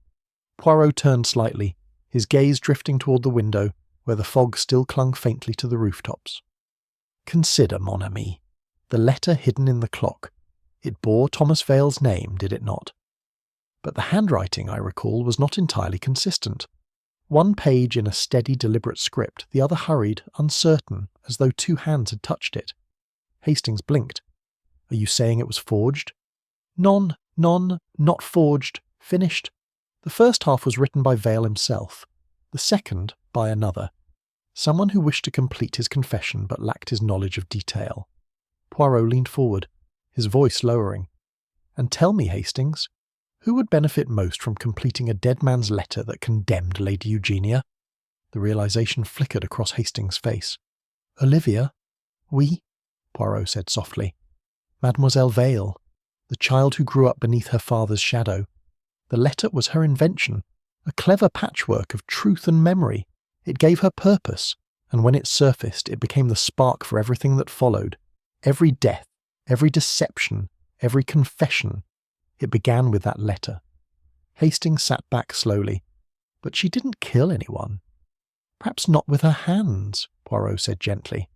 Poirot turned slightly, his gaze drifting toward the window, where the fog still clung faintly to the rooftops. "Consider, mon ami, the letter hidden in the clock. It bore Thomas Vale's name, did it not? But the handwriting, I recall, was not entirely consistent. One page in a steady, deliberate script, the other hurried, uncertain, as though 2 hands had touched it." Hastings blinked. "Are you saying it was forged?" Non, not forged, finished. The first half was written by Vale himself, the second by another, someone who wished to complete his confession but lacked his knowledge of detail." Poirot leaned forward, his voice lowering. "And tell me, Hastings, who would benefit most from completing a dead man's letter that condemned Lady Eugenia?" The realization flickered across Hastings' face. "Olivia? Oui," Poirot said softly. "Mademoiselle Vale, the child who grew up beneath her father's shadow. The letter was her invention, a clever patchwork of truth and memory. It gave her purpose, and when it surfaced, it became the spark for everything that followed. Every death, every deception, every confession. It began with that letter." Hastings sat back slowly. "But she didn't kill anyone." "Perhaps not with her hands," Poirot said gently.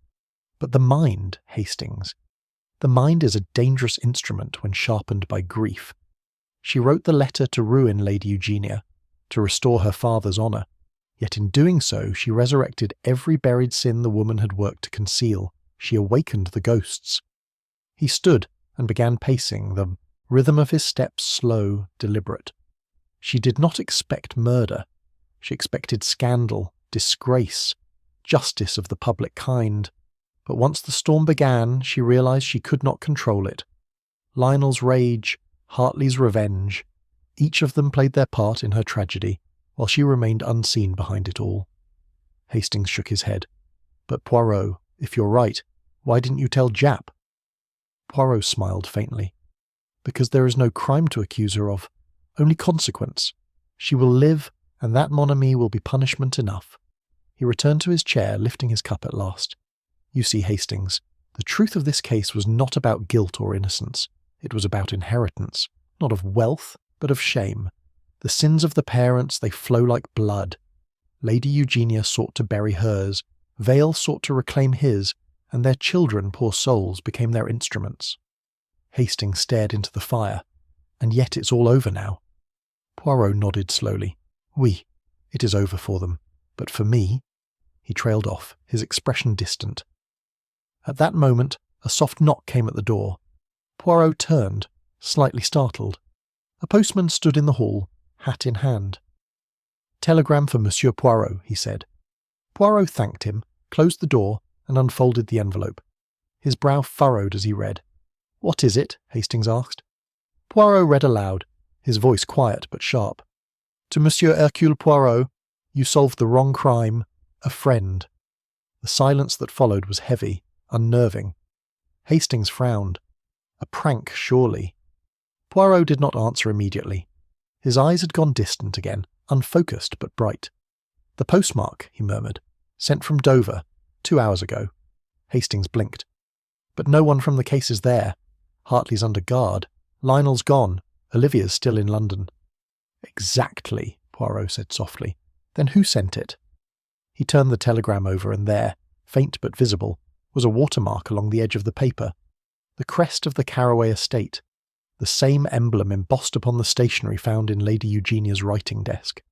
"But the mind, Hastings. The mind is a dangerous instrument when sharpened by grief. She wrote the letter to ruin Lady Eugenia, to restore her father's honour. Yet in doing so, she resurrected every buried sin the woman had worked to conceal. She awakened the ghosts." He stood and began pacing, the rhythm of his steps slow, deliberate. "She did not expect murder. She expected scandal, disgrace, justice of the public kind. But once the storm began, she realized she could not control it. Lionel's rage, Hartley's revenge, each of them played their part in her tragedy, while she remained unseen behind it all." Hastings shook his head. "But Poirot, if you're right, why didn't you tell Japp?" Poirot smiled faintly. "Because there is no crime to accuse her of, only consequence. She will live, and that, mon ami, will be punishment enough." He returned to his chair, lifting his cup at last. "You see, Hastings, the truth of this case was not about guilt or innocence. It was about inheritance, not of wealth, but of shame. The sins of the parents, they flow like blood. Lady Eugenia sought to bury hers, Vale sought to reclaim his, and their children, poor souls, became their instruments." Hastings stared into the fire. "And yet it's all over now." Poirot nodded slowly. "Oui, it is over for them. But for me—" He trailed off, his expression distant. At that moment, a soft knock came at the door. Poirot turned, slightly startled. A postman stood in the hall, hat in hand. "Telegram for Monsieur Poirot," he said. Poirot thanked him, closed the door, and unfolded the envelope. His brow furrowed as he read. "What is it?" Hastings asked. Poirot read aloud, his voice quiet but sharp. "To Monsieur Hercule Poirot, you solved the wrong crime. A friend." The silence that followed was heavy, unnerving. Hastings frowned. A prank, surely. Poirot did not answer immediately. His eyes had gone distant again, unfocused but bright. "The postmark," he murmured. "Sent from Dover, 2 hours ago." Hastings blinked. "But no one from the case is there. Hartley's under guard. Lionel's gone. Olivia's still in London." "Exactly," Poirot said softly. "Then who sent it?" He turned the telegram over, and there, faint but visible, was a watermark along the edge of the paper. The crest of the Carroway estate, the same emblem embossed upon the stationery found in Lady Eugenia's writing desk.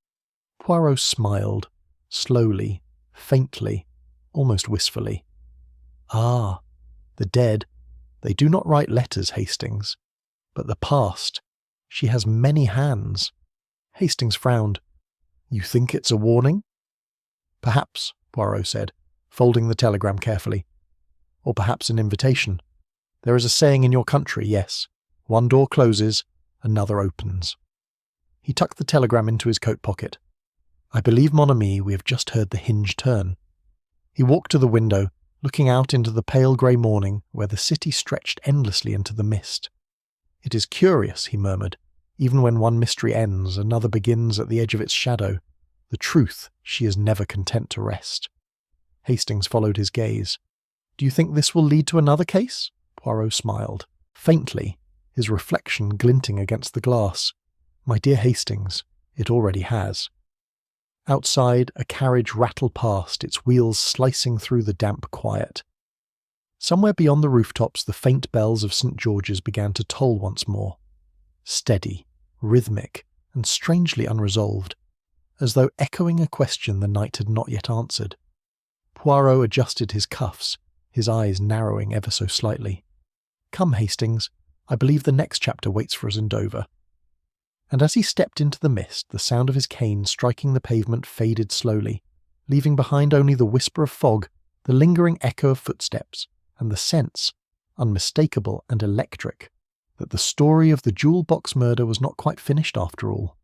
Poirot smiled, slowly, faintly, almost wistfully. "Ah, the dead. They do not write letters, Hastings. But the past. She has many hands." Hastings frowned. "You think it's a warning?" "Perhaps," Poirot said, folding the telegram carefully. "Or perhaps an invitation. There is a saying in your country, yes. One door closes, another opens." He tucked the telegram into his coat pocket. "I believe, mon ami, we have just heard the hinge turn." He walked to the window, looking out into the pale grey morning where the city stretched endlessly into the mist. "It is curious," he murmured. "Even when one mystery ends, another begins at the edge of its shadow. The truth, she is never content to rest." Hastings followed his gaze. "Do you think this will lead to another case?" Poirot smiled, faintly, his reflection glinting against the glass. "My dear Hastings, it already has." Outside, a carriage rattled past, its wheels slicing through the damp quiet. Somewhere beyond the rooftops, the faint bells of St. George's began to toll once more. Steady, rhythmic, and strangely unresolved, as though echoing a question the night had not yet answered. Poirot adjusted his cuffs, his eyes narrowing ever so slightly. "Come, Hastings, I believe the next chapter waits for us in Dover." And as he stepped into the mist, the sound of his cane striking the pavement faded slowly, leaving behind only the whisper of fog, the lingering echo of footsteps, and the sense, unmistakable and electric, that the story of the jewel box murder was not quite finished after all.